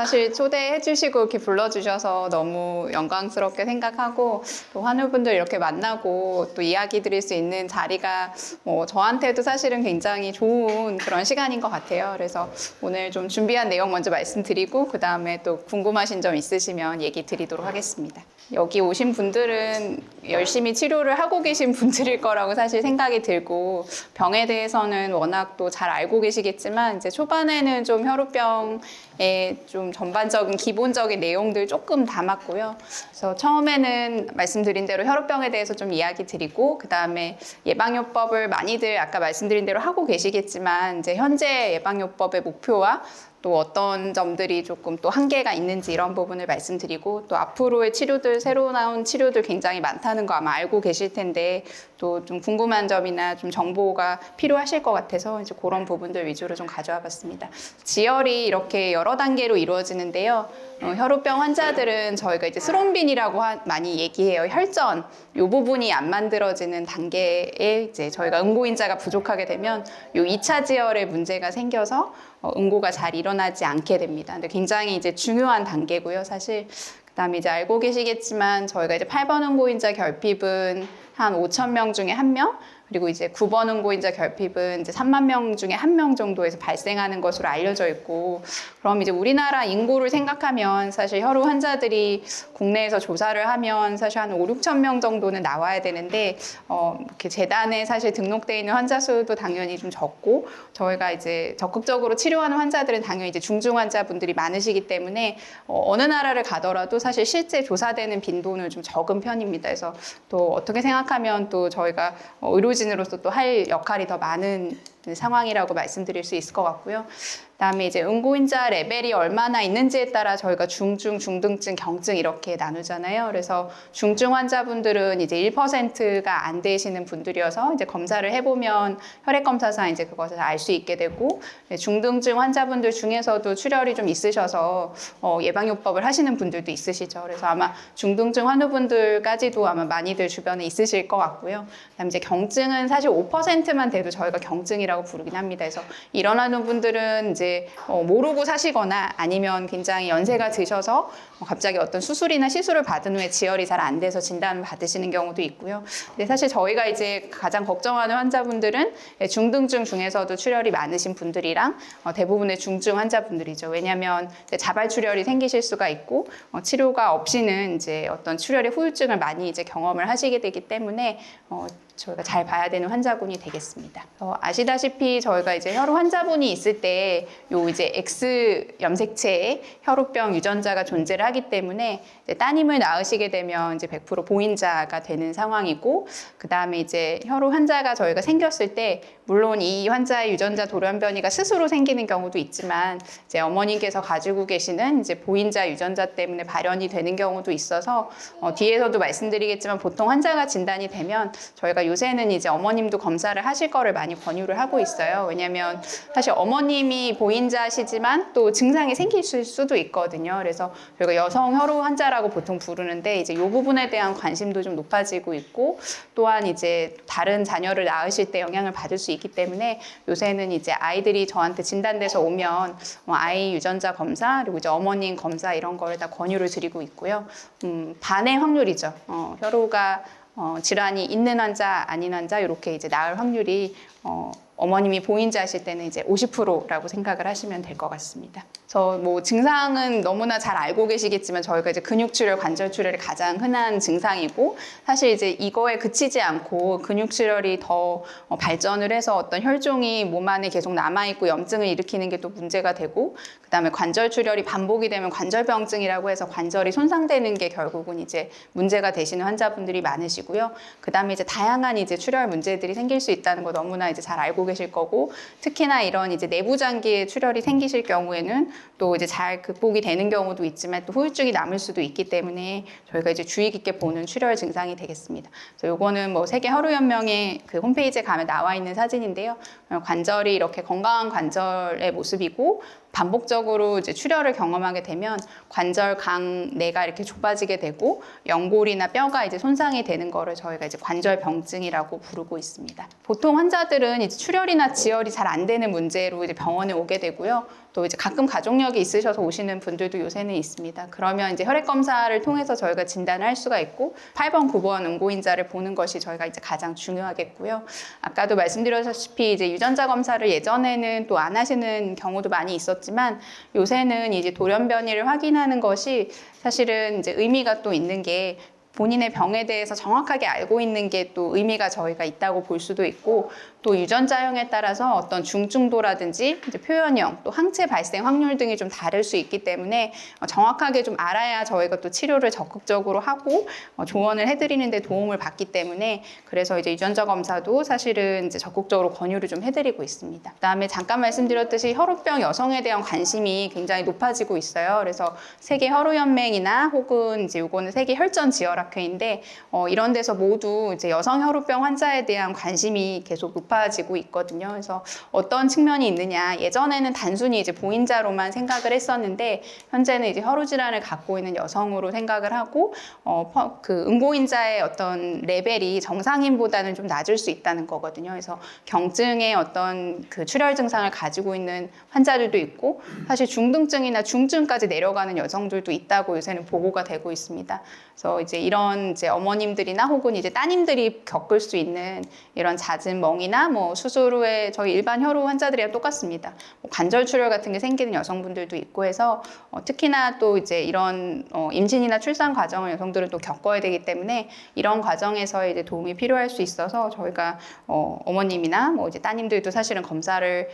사실 초대해 주시고 이렇게 불러주셔서 너무 영광스럽게 생각하고 또 환우분들 이렇게 만나고 또 이야기 드릴 수 있는 자리가 저한테도 사실은 굉장히 좋은 그런 시간인 것 같아요. 그래서 오늘 좀 준비한 내용 먼저 말씀드리고 그 다음에 또 궁금하신 점 있으시면 얘기 드리도록 하겠습니다. 여기 오신 분들은 열심히 치료를 하고 계신 분들일 거라고 사실 생각이 들고 병에 대해서는 워낙 또 잘 알고 계시겠지만 이제 초반에는 좀 혈우병의 좀 전반적인 기본적인 내용들 조금 담았고요. 그래서 처음에는 말씀드린 대로 혈우병에 대해서 좀 이야기 드리고 그 다음에 예방요법을 많이들 아까 말씀드린 대로 하고 계시겠지만 이제 현재 예방요법의 목표와 또 어떤 점들이 조금 또 한계가 있는지 이런 부분을 말씀드리고 또 앞으로의 치료들, 새로 나온 치료들 굉장히 많다는 거 아마 알고 계실 텐데 또 좀 궁금한 점이나 좀 정보가 필요하실 것 같아서 이제 그런 부분들 위주로 좀 가져와 봤습니다. 지혈이 이렇게 여러 단계로 이루어지는데요. 혈우병 환자들은 저희가 이제 스롬빈이라고 많이 얘기해요. 혈전, 이 부분이 안 만들어지는 단계에 이제 저희가 응고인자가 부족하게 되면 이 2차 지혈에 문제가 생겨서 응고가 잘 일어나지 않게 됩니다. 근데 굉장히 이제 중요한 단계고요, 사실. 그다음에 이제 알고 계시겠지만 저희가 이제 8번 응고인자 결핍은 한 5,000명 중에 1명, 그리고 이제 9번 응고인자 결핍은 이제 3만 명 중에 1명 정도에서 발생하는 것으로 알려져 있고, 그럼 이제 우리나라 인구를 생각하면 사실 혈우 환자들이 국내에서 조사를 하면 사실 한 5, 6천 명 정도는 나와야 되는데 이렇게 재단에 사실 등록되어 있는 환자 수도 당연히 좀 적고 저희가 이제 적극적으로 치료하는 환자들은 당연히 이제 중증 환자분들이 많으시기 때문에 어느 나라를 가더라도 사실 실제 조사되는 빈도는 좀 적은 편입니다. 그래서 또 어떻게 생각하면 또 저희가 의료진으로서 또 할 역할이 더 많은 상황이라고 말씀드릴 수 있을 것 같고요. 그다음에 이제 응고인자 레벨이 얼마나 있는지에 따라 저희가 중증, 중등증, 경증 이렇게 나누잖아요. 그래서 중증 환자분들은 이제 1%가 안 되시는 분들이어서 이제 검사를 해보면 혈액 검사상 이제 그것을 알 수 있게 되고, 중등증 환자분들 중에서도 출혈이 좀 있으셔서 예방요법을 하시는 분들도 있으시죠. 그래서 아마 중등증 환우분들까지도 아마 많이들 주변에 있으실 것 같고요. 그다음에 이제 경증은 사실 5%만 돼도 저희가 경증이라고 부르긴 합니다. 그래서 일어나는 분들은 이제 모르고 사시거나 아니면 굉장히 연세가 드셔서 갑자기 어떤 수술이나 시술을 받은 후에 지혈이 잘 안 돼서 진단을 받으시는 경우도 있고요. 근데 사실 저희가 이제 가장 걱정하는 환자분들은 중등증 중에서도 출혈이 많으신 분들이랑 대부분의 중증 환자분들이죠. 왜냐하면 자발 출혈이 생기실 수가 있고 치료가 없이는 이제 어떤 출혈의 후유증을 많이 이제 경험을 하시게 되기 때문에 저희가 잘 봐야 되는 환자군이 되겠습니다. 아시다시피 저희가 이제 혈우 환자분이 있을 때 요 이제 X 염색체에 혈우병 유전자가 존재를 하기 때문에 이제 따님을 낳으시게 되면 이제 100% 보인자가 되는 상황이고, 그 다음에 이제 혈우 환자가 저희가 생겼을 때 물론 이 환자의 유전자 돌연변이가 스스로 생기는 경우도 있지만 이제 어머님께서 가지고 계시는 이제 보인자 유전자 때문에 발현이 되는 경우도 있어서 뒤에서도 말씀드리겠지만 보통 환자가 진단이 되면 저희가 요새는 이제 어머님도 검사를 하실 거를 많이 권유를 하고 있어요. 왜냐하면 사실 어머님이 보인자시지만 또 증상이 생기실 수도 있거든요. 그래서 저희가 여성 혈우 환자라고 보통 부르는데 이제 이 부분에 대한 관심도 좀 높아지고 있고, 또한 이제 다른 자녀를 낳으실 때 영향을 받을 수 있기 때문에 요새는 이제 아이들이 저한테 진단돼서 오면 아이 유전자 검사 그리고 이제 어머님 검사 이런 거를 다 권유를 드리고 있고요. 반의 확률이죠. 혈우가 질환이 있는 환자, 아닌 환자 이렇게 이제 나을 확률이 어머님이 보인자실 때는 이제 50%라고 생각을 하시면 될 것 같습니다. 그래서 뭐 증상은 너무나 잘 알고 계시겠지만 저희가 이제 근육출혈, 관절출혈이 가장 흔한 증상이고, 사실 이제 이거에 그치지 않고 근육출혈이 더 발전을 해서 어떤 혈종이 몸 안에 계속 남아있고 염증을 일으키는 게 또 문제가 되고, 그 다음에 관절출혈이 반복이 되면 관절병증이라고 해서 관절이 손상되는 게 결국은 이제 문제가 되시는 환자분들이 많으시고요. 그 다음에 이제 다양한 이제 출혈 문제들이 생길 수 있다는 거 너무나 이제 잘 알고 계실 거고, 특히나 이런 이제 내부 장기에 출혈이 생기실 경우에는 또 이제 잘 극복이 되는 경우도 있지만 또 후유증이 남을 수도 있기 때문에 저희가 이제 주의 깊게 보는 출혈 증상이 되겠습니다. 그래서 요거는 뭐 세계 혈우연맹의 그 홈페이지에 가면 나와 있는 사진인데요. 관절이 이렇게 건강한 관절의 모습이고, 반복적으로 이제 출혈을 경험하게 되면 관절 강내가 이렇게 좁아지게 되고 연골이나 뼈가 이제 손상이 되는 거를 저희가 이제 관절병증이라고 부르고 있습니다. 보통 환자들은 이제 출혈이나 지혈이 잘 안 되는 문제로 이제 병원에 오게 되고요. 또 이제 가끔 가족력이 있으셔서 오시는 분들도 요새는 있습니다. 그러면 이제 혈액 검사를 통해서 저희가 진단을 할 수가 있고 8번, 9번 응고인자를 보는 것이 저희가 이제 가장 중요하겠고요. 아까도 말씀드렸다시피 이제 유전자 검사를 예전에는 또 안 하시는 경우도 많이 있었지만 요새는 이제 돌연변이를 확인하는 것이 사실은 이제 의미가 또 있는 게 본인의 병에 대해서 정확하게 알고 있는 게 또 의미가 저희가 있다고 볼 수도 있고 또 유전자형에 따라서 어떤 중증도라든지 이제 표현형 또 항체 발생 확률 등이 좀 다를 수 있기 때문에 정확하게 좀 알아야 저희가 또 치료를 적극적으로 하고 조언을 해드리는 데 도움을 받기 때문에 그래서 이제 유전자 검사도 사실은 이제 적극적으로 권유를 좀 해드리고 있습니다. 그다음에 잠깐 말씀드렸듯이 혈우병 여성에 대한 관심이 굉장히 높아지고 있어요. 그래서 세계 혈우연맹이나 혹은 이제 요거는 세계 혈전 지혈학회인데 이런 데서 모두 이제 여성 혈우병 환자에 대한 관심이 계속 높아지고 있거든요. 그래서 어떤 측면이 있느냐. 예전에는 단순히 이제 보인자로만 생각을 했었는데 현재는 이제 혈우 질환을 갖고 있는 여성으로 생각을 하고 그 응고인자의 어떤 레벨이 정상인보다는 좀 낮을 수 있다는 거거든요. 그래서 경증의 어떤 그 출혈 증상을 가지고 있는 환자들도 있고 사실 중등증이나 중증까지 내려가는 여성들도 있다고 요새는 보고가 되고 있습니다. 그래서 이제 이런 이제 어머님들이나 혹은 이제 따님들이 겪을 수 있는 이런 잦은 멍이나 뭐 수술 후에 저희 일반 혈우 환자들이랑 똑같습니다. 뭐 관절 출혈 같은 게 생기는 여성분들도 있고 해서 특히나 또 이제 이런 임신이나 출산 과정을 여성들은 또 겪어야 되기 때문에 이런 과정에서 이제 도움이 필요할 수 있어서 저희가 어머님이나 뭐 이제 따님들도 사실은 검사를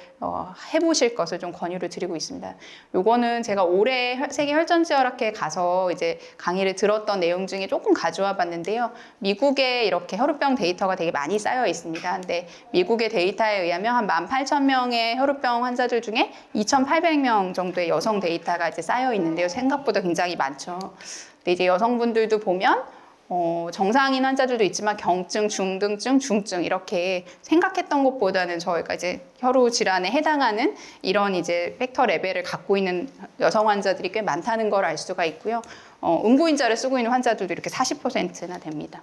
해보실 것을 좀 권유를 드리고 있습니다. 요거는 제가 올해 세계 혈전지혈학회에 가서 이제 강의를 들었던 내용 중에 조금 가져와 봤는데요. 미국에 이렇게 혈우병 데이터가 되게 많이 쌓여 있습니다. 근데 미국의 데이터에 의하면 한 18,000명의 혈우병 환자들 중에 2,800명 정도의 여성 데이터가 이제 쌓여 있는데요. 생각보다 굉장히 많죠. 근데 이제 여성분들도 보면 정상인 환자들도 있지만 경증, 중등증, 중증 이렇게 생각했던 것보다는 저희가 이제 혈우 질환에 해당하는 이런 이제 팩터 레벨을 갖고 있는 여성 환자들이 꽤 많다는 걸 알 수가 있고요. 응고인자를 쓰고 있는 환자들도 이렇게 40%나 됩니다.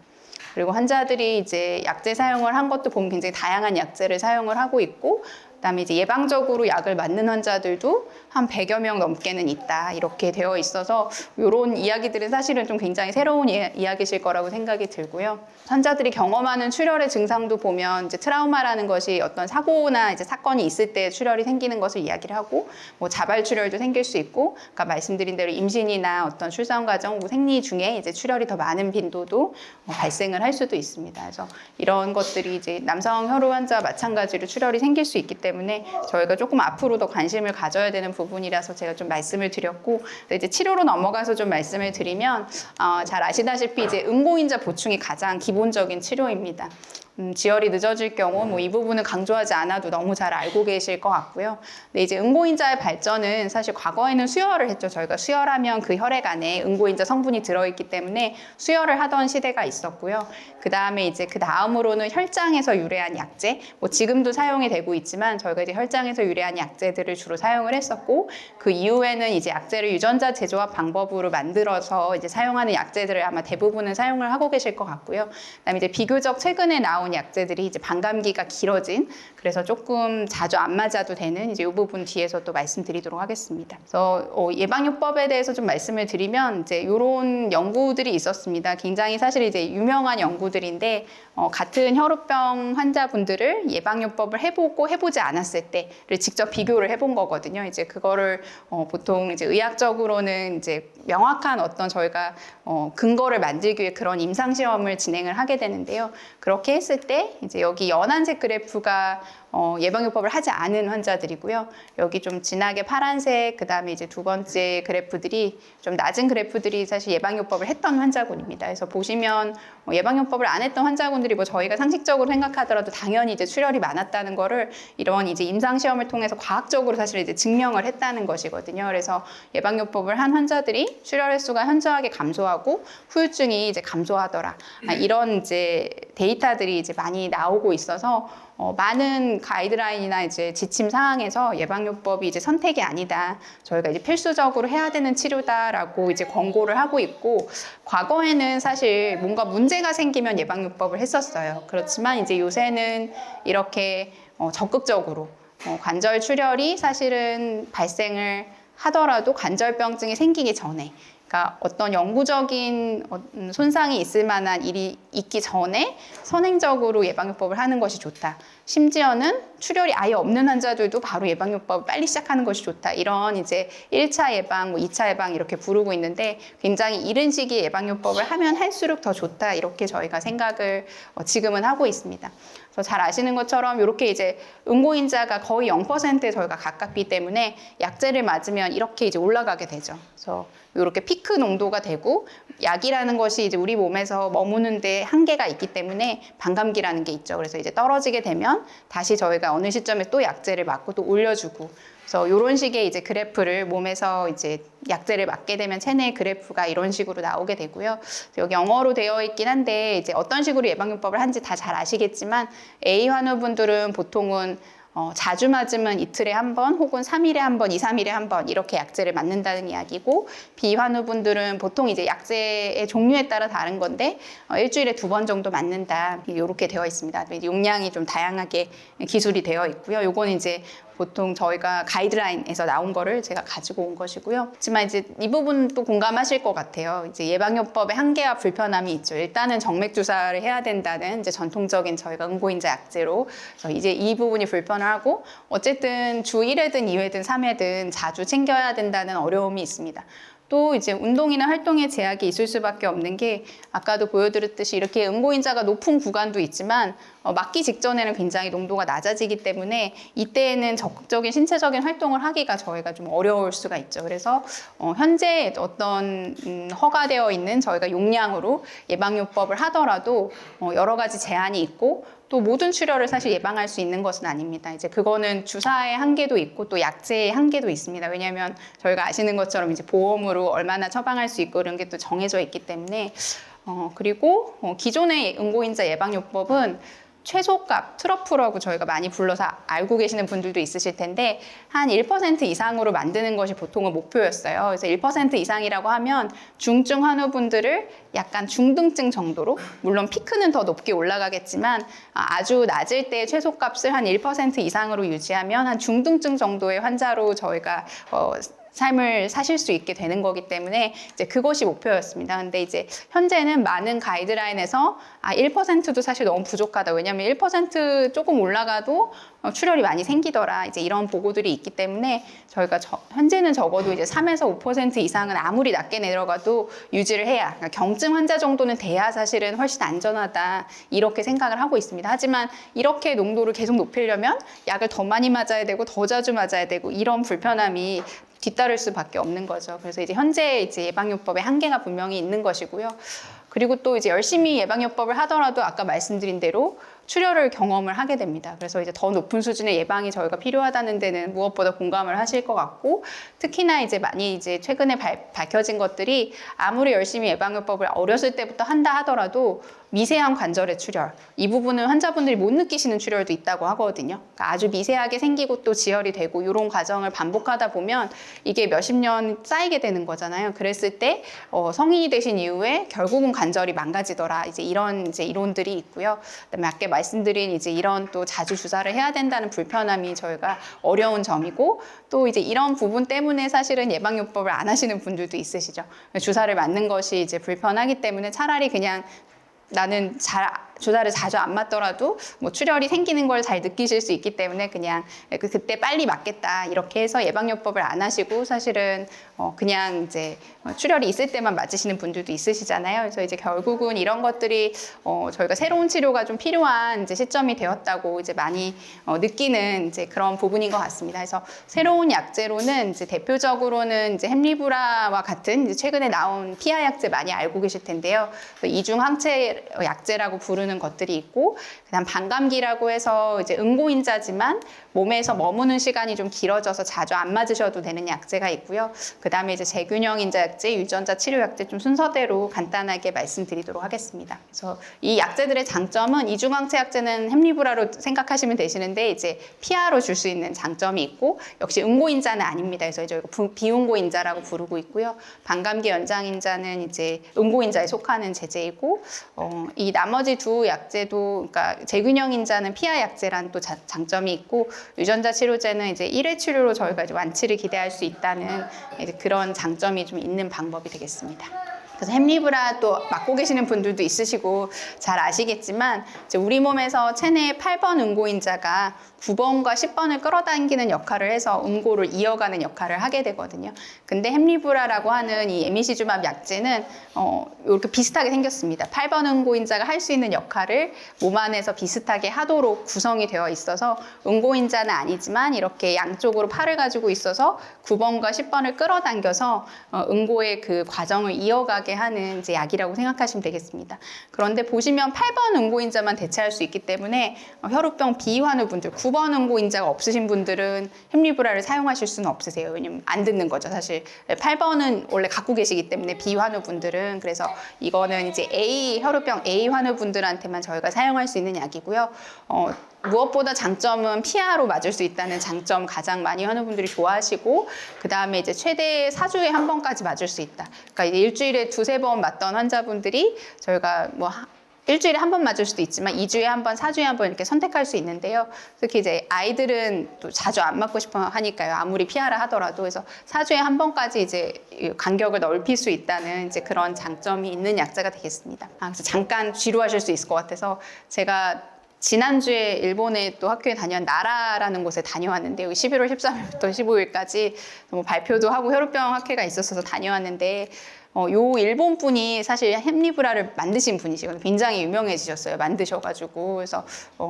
그리고 환자들이 이제 약제 사용을 한 것도 보면 굉장히 다양한 약제를 사용을 하고 있고 그다음에 이제 예방적으로 약을 맞는 환자들도 한 100여 명 넘게는 있다 이렇게 되어 있어서 이런 이야기들은 사실은 좀 굉장히 새로운 이야기실 거라고 생각이 들고요. 환자들이 경험하는 출혈의 증상도 보면 이제 트라우마라는 것이 어떤 사고나 이제 사건이 있을 때 출혈이 생기는 것을 이야기를 하고 뭐 자발 출혈도 생길 수 있고 아까 말씀드린 대로 임신이나 어떤 출산 과정, 생리 중에 이제 출혈이 더 많은 빈도도 발생을 할 수도 있습니다. 그래서 이런 것들이 이제 남성 혈우 환자와 마찬가지로 출혈이 생길 수 있기 때문에 저희가 조금 앞으로 더 관심을 가져야 되는 부분이라서 제가 좀 말씀을 드렸고 이제 치료로 넘어가서 좀 말씀을 드리면 잘 아시다시피 이제 응고인자 보충이 가장 기본적인 치료입니다. 지혈이 늦어질 경우 뭐 이 부분은 강조하지 않아도 너무 잘 알고 계실 것 같고요. 근데 이제 응고인자의 발전은 사실 과거에는 수혈을 했죠. 저희가 수혈하면 그 혈액 안에 응고인자 성분이 들어있기 때문에 수혈을 하던 시대가 있었고요. 그 다음에 이제 그 다음으로는 혈장에서 유래한 약제, 뭐 지금도 사용이 되고 있지만 저희가 이제 혈장에서 유래한 약제들을 주로 사용을 했었고 그 이후에는 이제 약제를 유전자 재조합 방법으로 만들어서 이제 사용하는 약제들을 아마 대부분은 사용을 하고 계실 것 같고요. 그다음에 이제 비교적 최근에 나온 약제들이 이제 반감기가 길어진 그래서 조금 자주 안 맞아도 되는 이제 이 부분 뒤에서 또 말씀드리도록 하겠습니다. 그래서 예방요법에 대해서 좀 말씀을 드리면 이제 이런 연구들이 있었습니다. 굉장히 사실 이제 유명한 연구들인데 같은 혈우병 환자분들을 예방요법을 해보고 해보지 않았을 때를 직접 비교를 해본 거거든요. 이제 그거를 보통 이제 의학적으로는 이제 명확한 어떤 저희가 근거를 만들기 위해 그런 임상 시험을 진행을 하게 되는데요. 그렇게 했을 때 이제 여기 연한색 그래프가 예방요법을 하지 않은 환자들이고요. 여기 좀 진하게 파란색, 그 다음에 이제 두 번째 그래프들이 좀 낮은 그래프들이 사실 예방요법을 했던 환자군입니다. 그래서 보시면 예방요법을 안 했던 환자군들이 뭐 저희가 상식적으로 생각하더라도 당연히 이제 출혈이 많았다는 거를 이런 이제 임상시험을 통해서 과학적으로 사실 이제 증명을 했다는 것이거든요. 그래서 예방요법을 한 환자들이 출혈 횟수가 현저하게 감소하고 후유증이 이제 감소하더라. 이런 이제 데이터들이 이제 많이 나오고 있어서 많은 가이드라인이나 이제 지침 사항에서 예방요법이 이제 선택이 아니다. 저희가 이제 필수적으로 해야 되는 치료다라고 이제 권고를 하고 있고, 과거에는 사실 뭔가 문제가 생기면 예방요법을 했었어요. 그렇지만 이제 요새는 이렇게 적극적으로 관절 출혈이 사실은 발생을 하더라도 관절병증이 생기기 전에, 그러니까 어떤 영구적인 손상이 있을 만한 일이 있기 전에 선행적으로 예방요법을 하는 것이 좋다. 심지어는 출혈이 아예 없는 환자들도 바로 예방요법을 빨리 시작하는 것이 좋다. 이런 이제 1차 예방, 2차 예방 이렇게 부르고 있는데 굉장히 이른 시기에 예방요법을 하면 할수록 더 좋다. 이렇게 저희가 생각을 지금은 하고 있습니다. 그래서 잘 아시는 것처럼 이렇게 이제 응고인자가 거의 0%에 저희가 가깝기 때문에 약제를 맞으면 이렇게 이제 올라가게 되죠. 그래서 이렇게 피크 농도가 되고 약이라는 것이 이제 우리 몸에서 머무는데 한계가 있기 때문에 반감기라는 게 있죠. 그래서 이제 떨어지게 되면 다시 저희가 어느 시점에 또 약제를 맞고 또 올려주고, 그래서 이런 식의 이제 그래프를 몸에서 이제 약제를 맞게 되면 체내 그래프가 이런 식으로 나오게 되고요. 여기 영어로 되어 있긴 한데 이제 어떤 식으로 예방요법을 하는지 다 잘 아시겠지만 A 환우분들은 보통은 자주 맞으면 이틀에 한 번 혹은 3일에 한 번, 2, 3일에 한 번 이렇게 약제를 맞는다는 이야기고, 비환우분들은 보통 이제 약제의 종류에 따라 다른 건데 일주일에 2번 정도 맞는다. 이렇게 되어 있습니다. 용량이 좀 다양하게 기술이 되어 있고요. 요건 이제 보통 저희가 가이드라인에서 나온 거를 제가 가지고 온 것이고요. 하지만 이제 이 부분도 공감하실 것 같아요. 이제 예방요법의 한계와 불편함이 있죠. 일단은 정맥 주사를 해야 된다는 이제 전통적인 저희가 응고인자 약제로, 그래서 이제 이 부분이 불편하고, 어쨌든 주 1회든 2회든 3회든 자주 챙겨야 된다는 어려움이 있습니다. 또 이제 운동이나 활동에 제약이 있을 수밖에 없는 게, 아까도 보여드렸듯이 이렇게 응고인자가 높은 구간도 있지만 맞기 직전에는 굉장히 농도가 낮아지기 때문에 이때에는 적극적인 신체적인 활동을 하기가 저희가 좀 어려울 수가 있죠. 그래서 현재 어떤 허가되어 있는 저희가 용량으로 예방요법을 하더라도 여러 가지 제한이 있고, 또 모든 출혈을 사실 예방할 수 있는 것은 아닙니다. 이제 그거는 주사의 한계도 있고 또 약제의 한계도 있습니다. 왜냐하면 저희가 아시는 것처럼 이제 보험으로 얼마나 처방할 수 있고 이런 게 또 정해져 있기 때문에, 그리고 기존의 응고인자 예방요법은 최소값, 트러프라고 저희가 많이 불러서 알고 계시는 분들도 있으실 텐데 한 1% 이상으로 만드는 것이 보통은 목표였어요. 그래서 1% 이상이라고 하면 중증 환우분들을 약간 중등증 정도로, 물론 피크는 더 높게 올라가겠지만 아주 낮을 때 최소값을 한 1% 이상으로 유지하면 한 중등증 정도의 환자로 저희가 삶을 사실 수 있게 되는 거기 때문에 이제 그것이 목표였습니다. 근데 이제 현재는 많은 가이드라인에서 1%도 사실 너무 부족하다. 왜냐하면 1% 조금 올라가도 출혈이 많이 생기더라. 이제 이런 보고들이 있기 때문에 저희가 현재는 적어도 이제 3에서 5% 이상은 아무리 낮게 내려가도 유지를 해야, 그러니까 경증 환자 정도는 돼야 사실은 훨씬 안전하다. 이렇게 생각을 하고 있습니다. 하지만 이렇게 농도를 계속 높이려면 약을 더 많이 맞아야 되고 더 자주 맞아야 되고 이런 불편함이 뒤따를 수밖에 없는 거죠. 그래서 이제 현재 이제 예방요법의 한계가 분명히 있는 것이고요. 그리고 또 이제 열심히 예방요법을 하더라도 아까 말씀드린 대로 출혈을 경험을 하게 됩니다. 그래서 이제 더 높은 수준의 예방이 저희가 필요하다는 데는 무엇보다 공감을 하실 것 같고, 특히나 이제 많이 이제 최근에 밝혀진 것들이 아무리 열심히 예방요법을 어렸을 때부터 한다 하더라도 미세한 관절의 출혈, 이 부분은 환자분들이 못 느끼시는 출혈도 있다고 하거든요. 그러니까 아주 미세하게 생기고 또 지혈이 되고 이런 과정을 반복하다 보면 이게 몇십 년 쌓이게 되는 거잖아요. 그랬을 때 성인이 되신 이후에 결국은 관절이 망가지더라. 이제 이런 이제 이론들이 있고요. 그다음에 아까 말씀드린 이제 이런 또 자주 주사를 해야 된다는 불편함이 저희가 어려운 점이고, 또 이제 이런 부분 때문에 사실은 예방요법을 안 하시는 분들도 있으시죠. 주사를 맞는 것이 이제 불편하기 때문에 차라리 그냥 나는 주사를 자주 안 맞더라도 뭐 출혈이 생기는 걸 잘 느끼실 수 있기 때문에 그냥 그때 빨리 맞겠다 이렇게 해서 예방요법을 안 하시고 사실은 그냥 이제 출혈이 있을 때만 맞으시는 분들도 있으시잖아요. 그래서 이제 결국은 이런 것들이 저희가 새로운 치료가 좀 필요한 이제 시점이 되었다고 이제 많이 느끼는 이제 그런 부분인 것 같습니다. 그래서 새로운 약제로는 이제 대표적으로는 이제 햄리브라와 같은 이제 최근에 나온 피하 약제 많이 알고 계실 텐데요. 이중 항체 약제라고 부르는 것들이 있고, 그다음 반감기라고 해서 이제 응고인자지만 몸에서 머무는 시간이 좀 길어져서 자주 안 맞으셔도 되는 약제가 있고요. 그다음에 이제 재균형 인자 약제, 유전자 치료 약제 좀 순서대로 간단하게 말씀드리도록 하겠습니다. 그래서 이 약제들의 장점은 이중항체 약제는 햄리브라로 생각하시면 되시는데 이제 피하로 줄 수 있는 장점이 있고, 역시 응고인자는 아닙니다. 그래서 저희가 비응고인자라고 부르고 있고요. 반감기 연장인자는 이제 응고인자에 속하는 제제이고, 이 나머지 두 두 약제도 그러니까 재균형 인자는 피하 약제란 또 장점이 있고 유전자 치료제는 이제 1회 치료로 저희가 이제 완치를 기대할 수 있다는 이제 그런 장점이 좀 있는 방법이 되겠습니다. 그래서 햄리브라 또 맡고 계시는 분들도 있으시고 잘 아시겠지만 이제 우리 몸에서 체내의 8번 응고인자가 9번과 10번을 끌어당기는 역할을 해서 응고를 이어가는 역할을 하게 되거든요. 근데 햄리브라라고 하는 이 에미시주맙 약제는 이렇게 비슷하게 생겼습니다. 8번 응고인자가 할 수 있는 역할을 몸 안에서 비슷하게 하도록 구성이 되어 있어서 응고인자는 아니지만 이렇게 양쪽으로 팔을 가지고 있어서 9번과 10번을 끌어당겨서 응고의 그 과정을 이어가게 하는 이제 약이라고 생각하시면 되겠습니다. 그런데 보시면 8번 응고인자만 대체할 수 있기 때문에 혈우병 비환우분들 9번 응고인자가 없으신 분들은 햄리브라를 사용하실 수는 없으세요. 왜냐면 안 듣는 거죠. 사실 8번은 원래 갖고 계시기 때문에 비환우분들은. 그래서 이거는 이제 혈우병 A 환우분들한테만 저희가 사용할 수 있는 약이고요. 무엇보다 장점은 피하로 맞을 수 있다는 장점 가장 많이 환우분들이 좋아하시고, 그 다음에 이제 최대 4주에 한 번까지 맞을 수 있다. 그러니까 이제 일주일에 2-3번 맞던 환자분들이 저희가 뭐 일주일에 한 번 맞을 수도 있지만 2주에 한 번, 4주에 한 번 이렇게 선택할 수 있는데요. 특히 이제 아이들은 또 자주 안 맞고 싶어 하니까요. 아무리 피하라 하더라도. 그래서 4주에 한 번까지 이제 간격을 넓힐 수 있다는 이제 그런 장점이 있는 약제가 되겠습니다. 그래서 잠깐 지루하실 수 있을 것 같아서 제가 지난주에 일본에 또 학교에 나라라는 곳에 다녀왔는데 여기 11월 13일부터 15일까지 발표도 하고 혈우병 학회가 있었어서 다녀왔는데 요 일본 분이 사실 햄리브라를 만드신 분이시거든요. 굉장히 유명해지셨어요. 만드셔가지고. 그래서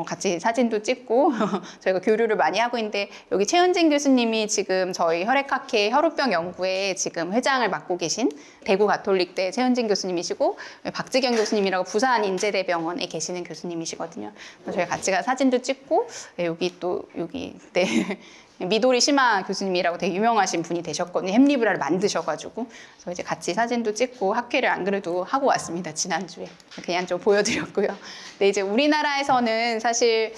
같이 사진도 찍고 저희가 교류를 많이 하고 있는데 여기 최은진 교수님이 지금 저희 혈액학회 혈우병 연구에 지금 회장을 맡고 계신 대구 가톨릭대 최은진 교수님이시고 박지경 교수님이라고 부산 인제대병원에 계시는 교수님이시거든요. 저희 같이 가 사진도 찍고 여기 네. 미도리 시마 교수님이라고 되게 유명하신 분이 되셨거든요. 햄리브라를 만드셔가지고. 그래서 이제 같이 사진도 찍고 학회를 안 그래도 하고 왔습니다. 지난주에. 그냥 좀 보여드렸고요. 근데 이제 우리나라에서는 사실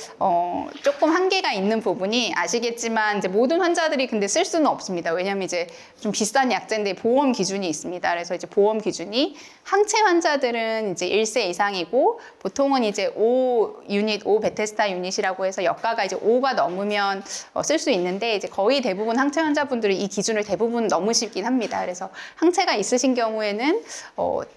조금 한계가 있는 부분이 아시겠지만 이제 모든 환자들이 근데 쓸 수는 없습니다. 왜냐면 이제 좀 비싼 약제인데 보험 기준이 있습니다. 그래서 이제 보험 기준이 항체 환자들은 이제 1세 이상이고 보통은 이제 5 베테스타 유닛이라고 해서 역가가 이제 5가 넘으면 쓸 수 있는데 이제 거의 대부분 항체 환자분들이 이 기준을 대부분 넘으시긴 합니다. 그래서 항체가 있으신 경우에는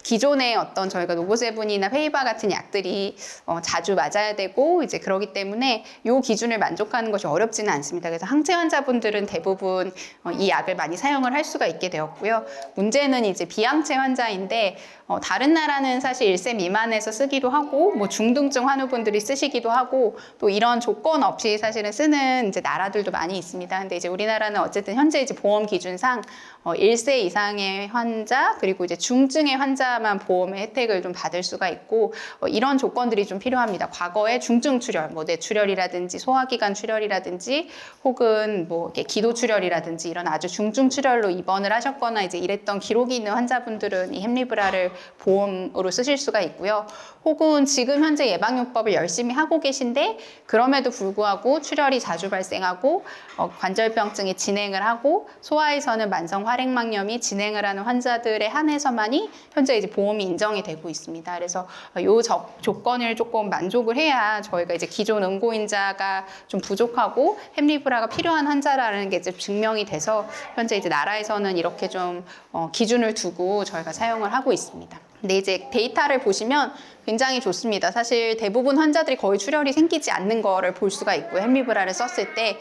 기존의 어떤 저희가 노보세븐이나 페이바 같은 약들이 자주 맞아야 되고 이제 그러기 때문에 이 기준을 만족하는 것이 어렵지는 않습니다. 그래서 항체 환자분들은 대부분 이 약을 많이 사용을 할 수가 있게 되었고요. 문제는 이제 비항체 환자인데 다른 나라는 사실 1세 미만에서 쓰기도 하고 뭐 중등증 환우분들이 쓰시기도 하고 또 이런 조건 없이 사실은 쓰는 이제 나라들도 많이 있습니다. 근데 이제 우리나라는 어쨌든 현재 이제 보험 기준상 1세 이상의 환자 그리고 이제 중증의 환자만 보험의 혜택을 좀 받을 수가 있고 이런 조건들이 좀 필요합니다. 과거에 중증 출혈, 뭐 뇌출혈이라든지 소화기관 출혈이라든지 혹은 뭐 이렇게 기도 출혈이라든지 이런 아주 중증 출혈로 입원을 하셨거나 이제 이랬던 기록이 있는 환자분들은 이 햄리브라를 보험으로 쓰실 수가 있고요. 혹은 지금 현재 예방요법을 열심히 하고 계신데 그럼에도 불구하고 출혈이 자주 발생하고 관절병증이 진행을 하고 소아에서는 만성 활액막염이 진행을 하는 환자들에 한해서만이 현재 이제 보험이 인정이 되고 있습니다. 그래서 이 조건을 조금 만족을 해야 저희가 이제 기존 응고인자가 좀 부족하고 햄리브라가 필요한 환자라는 게 이제 증명이 돼서 현재 이제 나라에서는 이렇게 좀 기준을 두고 저희가 사용을 하고 있습니다. 근데 이제 데이터를 보시면 굉장히 좋습니다. 사실 대부분 환자들이 거의 출혈이 생기지 않는 거를 볼 수가 있고요. 햄리브라를 썼을 때.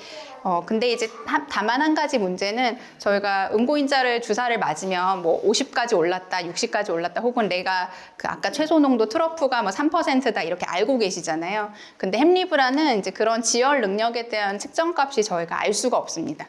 근데 이제 다만 한 가지 문제는 저희가 응고인자를 주사를 맞으면 뭐 50까지 올랐다, 60까지 올랐다, 혹은 내가 그 아까 최소 농도 트러프가 뭐 3%다 이렇게 알고 계시잖아요. 근데 햄리브라는 이제 그런 지혈 능력에 대한 측정값이 저희가 알 수가 없습니다.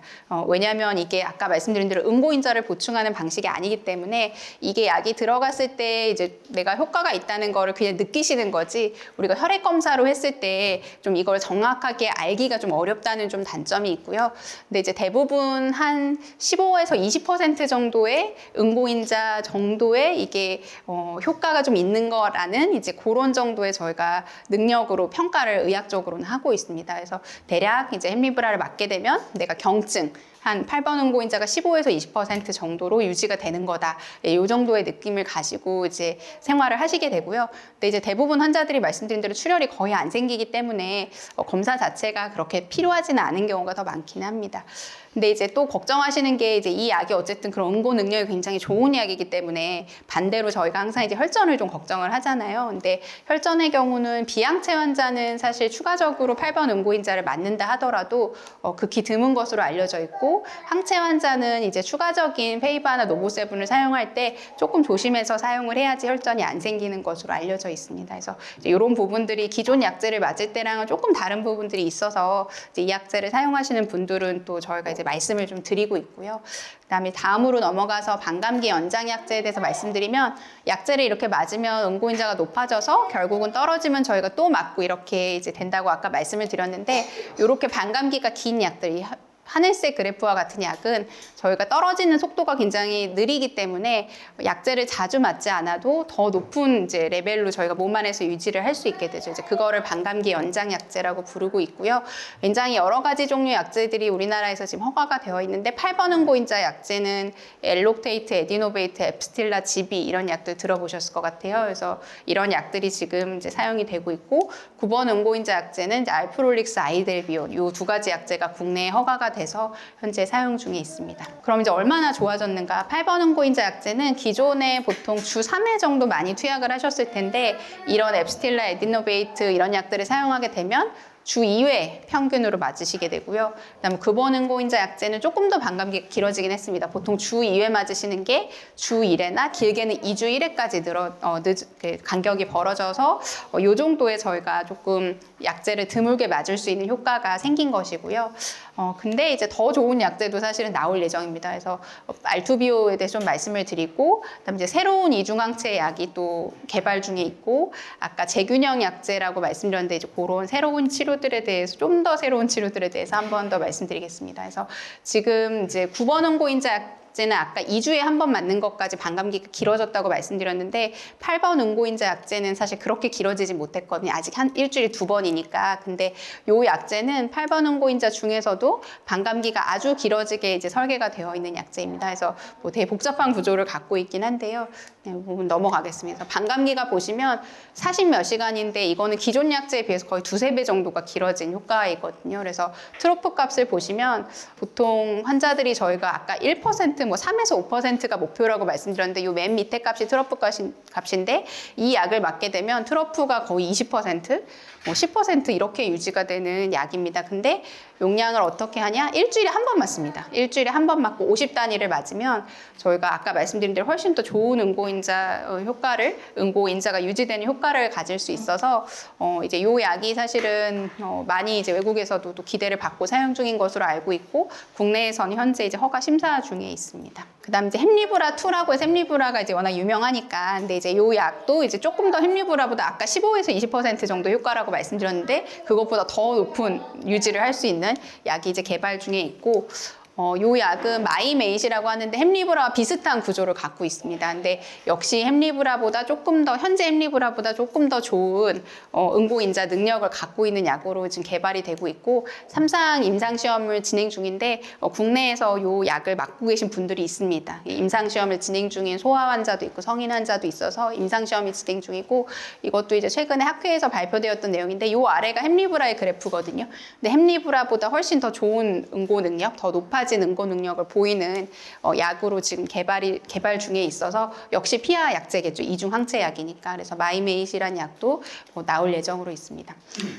왜냐하면 이게 아까 말씀드린 대로 응고인자를 보충하는 방식이 아니기 때문에 이게 약이 들어갔을 때 이제 내가 효과가 있다는 거를 그냥 느끼시는 거지 우리가 혈액 검사로 했을 때 좀 이걸 정확하게 알기가 좀 어렵다는 좀 단점이 있고요. 근데 이제 대부분 한 15에서 20% 정도의 응고인자 정도의 이게 효과가 좀 있는 거라는 이제 그런 정도의 저희가 능력으로 평가를 의학적으로는 하고 있습니다. 그래서 대략 이제 햄리브라를 맞게 되면 내가 경증 한 8번 응고인자가 15에서 20% 정도로 유지가 되는 거다. 이 정도의 느낌을 가지고 이제 생활을 하시게 되고요. 근데 이제 대부분 환자들이 말씀드린 대로 출혈이 거의 안 생기기 때문에 검사 자체가 그렇게 필요하지는 않은 경우가 더 많기는 합니다. 근데 이제 또 걱정하시는 게 이제 이 약이 어쨌든 그런 응고 능력이 굉장히 좋은 약이기 때문에 반대로 저희가 항상 이제 혈전을 좀 걱정을 하잖아요. 근데 혈전의 경우는 비항체 환자는 사실 추가적으로 8번 응고인자를 맞는다 하더라도 극히 드문 것으로 알려져 있고, 항체 환자는 이제 추가적인 페이바나 노보세븐을 사용할 때 조금 조심해서 사용을 해야지 혈전이 안 생기는 것으로 알려져 있습니다. 그래서 이제 이런 부분들이 기존 약제를 맞을 때랑은 조금 다른 부분들이 있어서 이제 이 약제를 사용하시는 분들은 또 저희가 이제 말씀을 좀 드리고 있고요. 그다음에 다음으로 넘어가서 반감기 연장 약제에 대해서 말씀드리면, 약제를 이렇게 맞으면 응고인자가 높아져서 결국은 떨어지면 저희가 또 맞고 이렇게 이제 된다고 아까 말씀을 드렸는데, 이렇게 반감기가 긴 약들이 하늘색 그래프와 같은 약은 저희가 떨어지는 속도가 굉장히 느리기 때문에 약제를 자주 맞지 않아도 더 높은 이제 레벨로 저희가 몸 안에서 유지를 할 수 있게 되죠. 이제 그거를 반감기 연장 약제라고 부르고 있고요. 굉장히 여러 가지 종류 약제들이 우리나라에서 지금 허가가 되어 있는데, 8번 응고인자 약제는 엘록테이트, 에디노베이트, 앱스틸라, 지비 이런 약들 들어보셨을 것 같아요. 그래서 이런 약들이 지금 이제 사용이 되고 있고, 9번 응고인자 약제는 이제 알프롤릭스, 아이델비온 이 두 가지 약제가 국내에 허가가 돼서 현재 사용 중에 있습니다. 그럼 이제 얼마나 좋아졌는가? 8번 응고인자 약제는 기존에 보통 주 3회 정도 많이 투약을 하셨을 텐데, 이런 앱스틸라, 에디노베이트 이런 약들을 사용하게 되면 주 2회 평균으로 맞으시게 되고요. 그다음에 9번 응고인자 약제는 조금 더 반감기가 길어지긴 했습니다. 보통 주 2회 맞으시는 게 주 1회나 길게는 2주 1회까지 간격이 벌어져서 이 정도에 저희가 조금 약제를 드물게 맞을 수 있는 효과가 생긴 것이고요. 근데 이제 더 좋은 약제도 사실은 나올 예정입니다. 그래서 알투비오에 대해서 좀 말씀을 드리고, 그다음에 이제 새로운 이중항체 약이 또 개발 중에 있고, 아까 재균형 약제라고 말씀드렸는데 이제 그런 새로운 치료들에 대해서, 좀 더 새로운 치료들에 대해서 한 번 더 말씀드리겠습니다. 그래서 지금 이제 9번 응고인자 약제는 아까 2주에 한 번 맞는 것까지 반감기가 길어졌다고 말씀드렸는데, 8번 응고인자 약제는 사실 그렇게 길어지지 못했거든요. 아직 한 일주일에 2번이니까. 근데 요 약제는 8번 응고인자 중에서도 반감기가 아주 길어지게 이제 설계가 되어 있는 약제입니다. 그래서 뭐 되게 복잡한 구조를 갖고 있긴 한데요. 이 부분 넘어가겠습니다. 반감기가 보시면 40 몇 시간인데, 이거는 기존 약제에 비해서 거의 2~3배 정도가 길어진 효과이거든요. 그래서 트로프 값을 보시면 보통 환자들이 저희가 아까 1%, 뭐 3에서 5%가 목표라고 말씀드렸는데, 이 맨 밑에 값이 트로프 값인데, 이 약을 맞게 되면 트로프가 거의 20%, 뭐 10% 이렇게 유지가 되는 약입니다. 근데 용량을 어떻게 하냐? 일주일에 한 번 맞습니다. 일주일에 한 번 맞고 50단위를 맞으면 저희가 아까 말씀드린 대로 훨씬 더 좋은 응고인자가 유지되는 효과를 가질 수 있어서 이제 요 약이 사실은 많이 이제 외국에서도 또 기대를 받고 사용 중인 것으로 알고 있고, 국내에서는 현재 이제 허가 심사 중에 있습니다. 그다음 이제 햄리브라 2라고 해서, 햄리브라가 이제 워낙 유명하니까, 근데 이제 요 약도 이제 조금 더 햄리브라보다 아까 15에서 20% 정도 효과라고 말씀드렸는데, 그것보다 더 높은 유지를 할 수 있는 약이 이제 개발 중에 있고, 요 약은 마이메잇이라고 하는데 햄리브라와 비슷한 구조를 갖고 있습니다. 근데 역시 현재 햄리브라보다 조금 더 좋은 응고인자 능력을 갖고 있는 약으로 지금 개발이 되고 있고, 3상 임상시험을 진행 중인데, 국내에서 요 약을 맞고 계신 분들이 있습니다. 임상시험을 진행 중인 소아 환자도 있고 성인 환자도 있어서 임상시험이 진행 중이고, 이것도 이제 최근에 학회에서 발표되었던 내용인데, 요 아래가 햄리브라의 그래프거든요. 근데 햄리브라보다 훨씬 더 좋은 응고 능력, 더 높아진 응고 능력을 보이는 약으로 지금 개발 중에 있어서, 역시 피하 약제겠죠. 이중 항체 약이니까. 그래서 마이메잇이라는 약도 나올 예정으로 있습니다.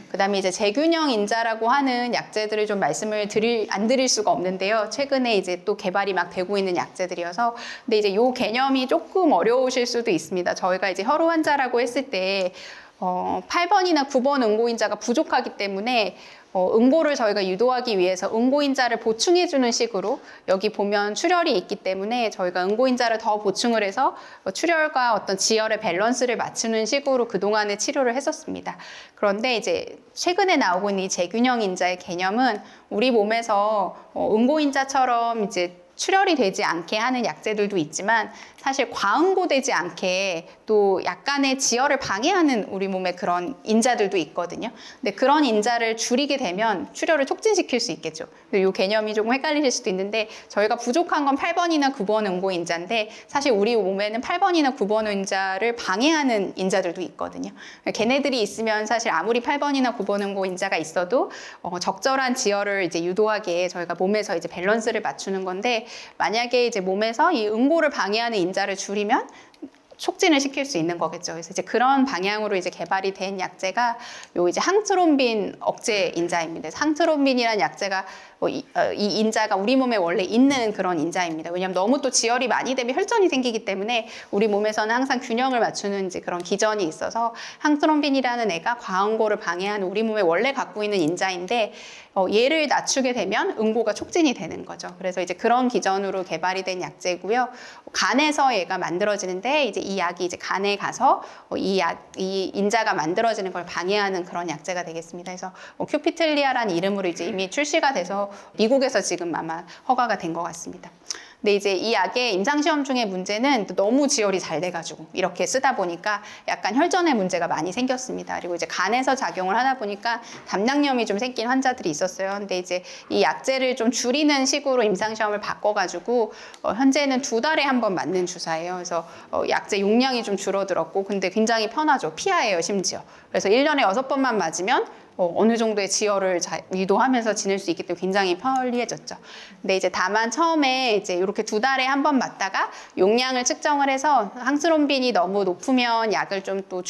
그다음에 이제 재균형 인자라고 하는 약제들을 좀 말씀을 안 드릴 수가 없는데요. 최근에 이제 또 개발이 막 되고 있는 약제들이어서, 근데 이제 요 개념이 조금 어려우실 수도 있습니다. 저희가 이제 혈우 환자라고 했을 때 8번이나 9번 응고인자가 부족하기 때문에 응고를 저희가 유도하기 위해서 응고인자를 보충해주는 식으로, 여기 보면 출혈이 있기 때문에 저희가 응고인자를 더 보충을 해서 출혈과 어떤 지혈의 밸런스를 맞추는 식으로 그동안에 치료를 했었습니다. 그런데 이제 최근에 나오고 있는 이 재균형 인자의 개념은 우리 몸에서 응고인자처럼 이제 출혈이 되지 않게 하는 약제들도 있지만 사실 과응고되지 않게 또 약간의 지혈을 방해하는 우리 몸의 그런 인자들도 있거든요. 근데 그런 인자를 줄이게 되면 출혈을 촉진시킬 수 있겠죠. 이 개념이 조금 헷갈리실 수도 있는데 저희가 부족한 건 8번이나 9번 응고 인자인데 사실 우리 몸에는 8번이나 9번 인자를 방해하는 인자들도 있거든요. 걔네들이 있으면 사실 아무리 8번이나 9번 응고 인자가 있어도 적절한 지혈을 이제 유도하게 저희가 몸에서 이제 밸런스를 맞추는 건데 만약에 이제 몸에서 이 응고를 방해하는 인자를 줄이면 촉진을 시킬 수 있는 거겠죠. 그래서 이제 그런 방향으로 이제 개발이 된 약제가 요 이제 항트롬빈 억제 인자입니다. 항트롬빈이라는 약제가 이 인자가 우리 몸에 원래 있는 그런 인자입니다. 왜냐하면 너무 또 지혈이 많이 되면 혈전이 생기기 때문에 우리 몸에서는 항상 균형을 맞추는 이제 그런 기전이 있어서 항트롬빈이라는 애가 과응고를 방해하는 우리 몸에 원래 갖고 있는 인자인데 얘를 낮추게 되면 응고가 촉진이 되는 거죠. 그래서 이제 그런 기전으로 개발이 된 약제고요. 간에서 얘가 만들어지는데 이제 이 약이 이제 간에 가서 이 인자가 만들어지는 걸 방해하는 그런 약제가 되겠습니다. 그래서 큐피틀리아라는 이름으로 이제 이미 출시가 돼서 미국에서 지금 아마 허가가 된 것 같습니다. 근데 이제 이 약의 임상시험 중에 문제는 너무 지혈이 잘 돼가지고 이렇게 쓰다 보니까 약간 혈전의 문제가 많이 생겼습니다. 그리고 이제 간에서 작용을 하다 보니까 담낭염이 좀 생긴 환자들이 있었어요. 근데 이제 이 약제를 좀 줄이는 식으로 임상시험을 바꿔가지고 현재는 2달에 한 번 맞는 주사예요. 그래서 약제 용량이 좀 줄어들었고 근데 굉장히 편하죠. 피하예요, 심지어. 그래서 1년에 6번만 맞으면 어느 정도의 지혈을 유도하면서 지낼 수 있기 때문에 굉장히 편리해졌죠. 근데 이제 다만 처음에 이제 이렇게 2달에 한 번 맞다가 용량을 측정을 해서 항트롬빈이 너무 높으면 약을 좀 또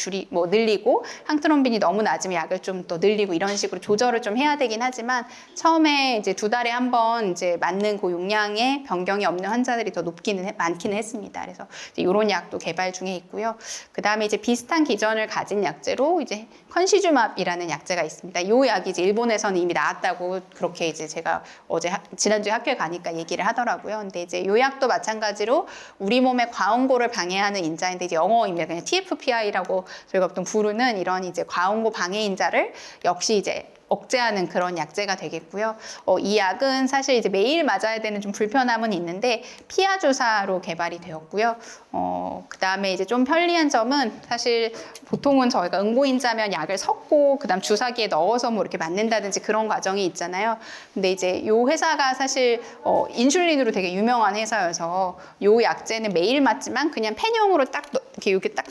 늘리고 항트롬빈이 너무 낮으면 약을 좀 더 늘리고 이런 식으로 조절을 좀 해야 되긴 하지만 처음에 이제 2달에 한 번 이제 맞는 그 용량의 변경이 없는 환자들이 더 많기는 했습니다. 그래서 이런 약도 개발 중에 있고요. 그 다음에 이제 비슷한 기전을 가진 약제로 이제 컨시주맙이라는 약제가 있습니다. 이 약이 이제 일본에서는 이미 나왔다고 그렇게 이제 제가 지난주에 학교에 가니까 얘기를 하더라고요. 근데 이제 이 약도 마찬가지로 우리 몸의 과응고를 방해하는 인자인데 이제 영어입니다. 그냥 TFPI라고 저희가 보통 부르는 이런 이제 과응고 방해 인자를 역시 이제 억제하는 그런 약제가 되겠고요. 이 약은 사실 이제 매일 맞아야 되는 좀 불편함은 있는데 피하 주사로 개발이 되었고요. 그 다음에 이제 좀 편리한 점은 사실 보통은 저희가 응고인자면 약을 섞고 그다음 주사기에 넣어서 뭐 이렇게 맞는다든지 그런 과정이 있잖아요. 근데 이제 이 회사가 사실 인슐린으로 되게 유명한 회사여서 이 약제는 매일 맞지만 그냥 펜용으로 딱 이렇게 딱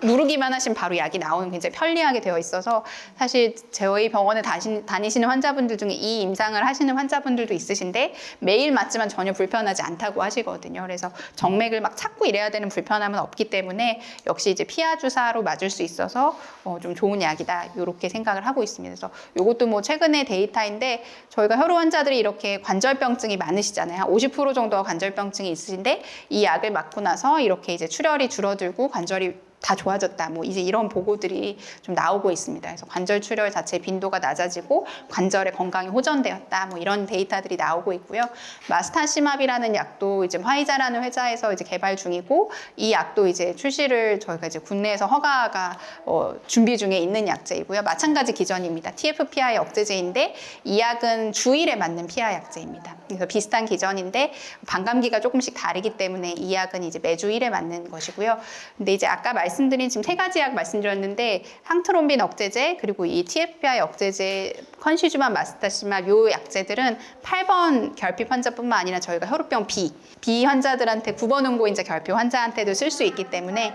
누르기만 하시면 바로 약이 나오는 굉장히 편리하게 되어 있어서 사실 저희 병원에 다니시는 환자분들 중에 이 임상을 하시는 환자분들도 있으신데 매일 맞지만 전혀 불편하지 않다고 하시거든요. 그래서 정맥을 막 찾고 이래야 되는 불편함은 없기 때문에 역시 이제 피하 주사로 맞을 수 있어서 좀 좋은 약이다 이렇게 생각을 하고 있습니다. 그래서 이것도 뭐 최근의 데이터인데 저희가 혈우 환자들이 이렇게 관절병증이 많으시잖아요. 50% 정도가 관절병증이 있으신데 이 약을 맞고 나서 이렇게 이제 출혈이 줄어들고 관절이 다 좋아졌다. 뭐 이제 이런 보고들이 좀 나오고 있습니다. 그래서 관절 출혈 자체 빈도가 낮아지고 관절의 건강이 호전되었다. 뭐 이런 데이터들이 나오고 있고요. 마스타시맙이라는 약도 이제 화이자라는 회사에서 이제 개발 중이고 이 약도 이제 출시를 저희가 이제 국내에서 허가가 준비 중에 있는 약제이고요. 마찬가지 기전입니다. TFPI 억제제인데 이 약은 주일에 맞는 피하 약제입니다. 그래서 비슷한 기전인데 반감기가 조금씩 다르기 때문에 이 약은 이제 매주일에 맞는 것이고요. 근데 이제 아까 말씀드린 지금 3가지 약 말씀드렸는데 항트롬빈 억제제 그리고 이 TFPI 억제제 컨시주맙 마스타시맙 요 약제들은 8번 결핍 환자뿐만 아니라 저희가 혈우병 B 환자들한테 9번 응고인자 결핍 환자한테도 쓸 수 있기 때문에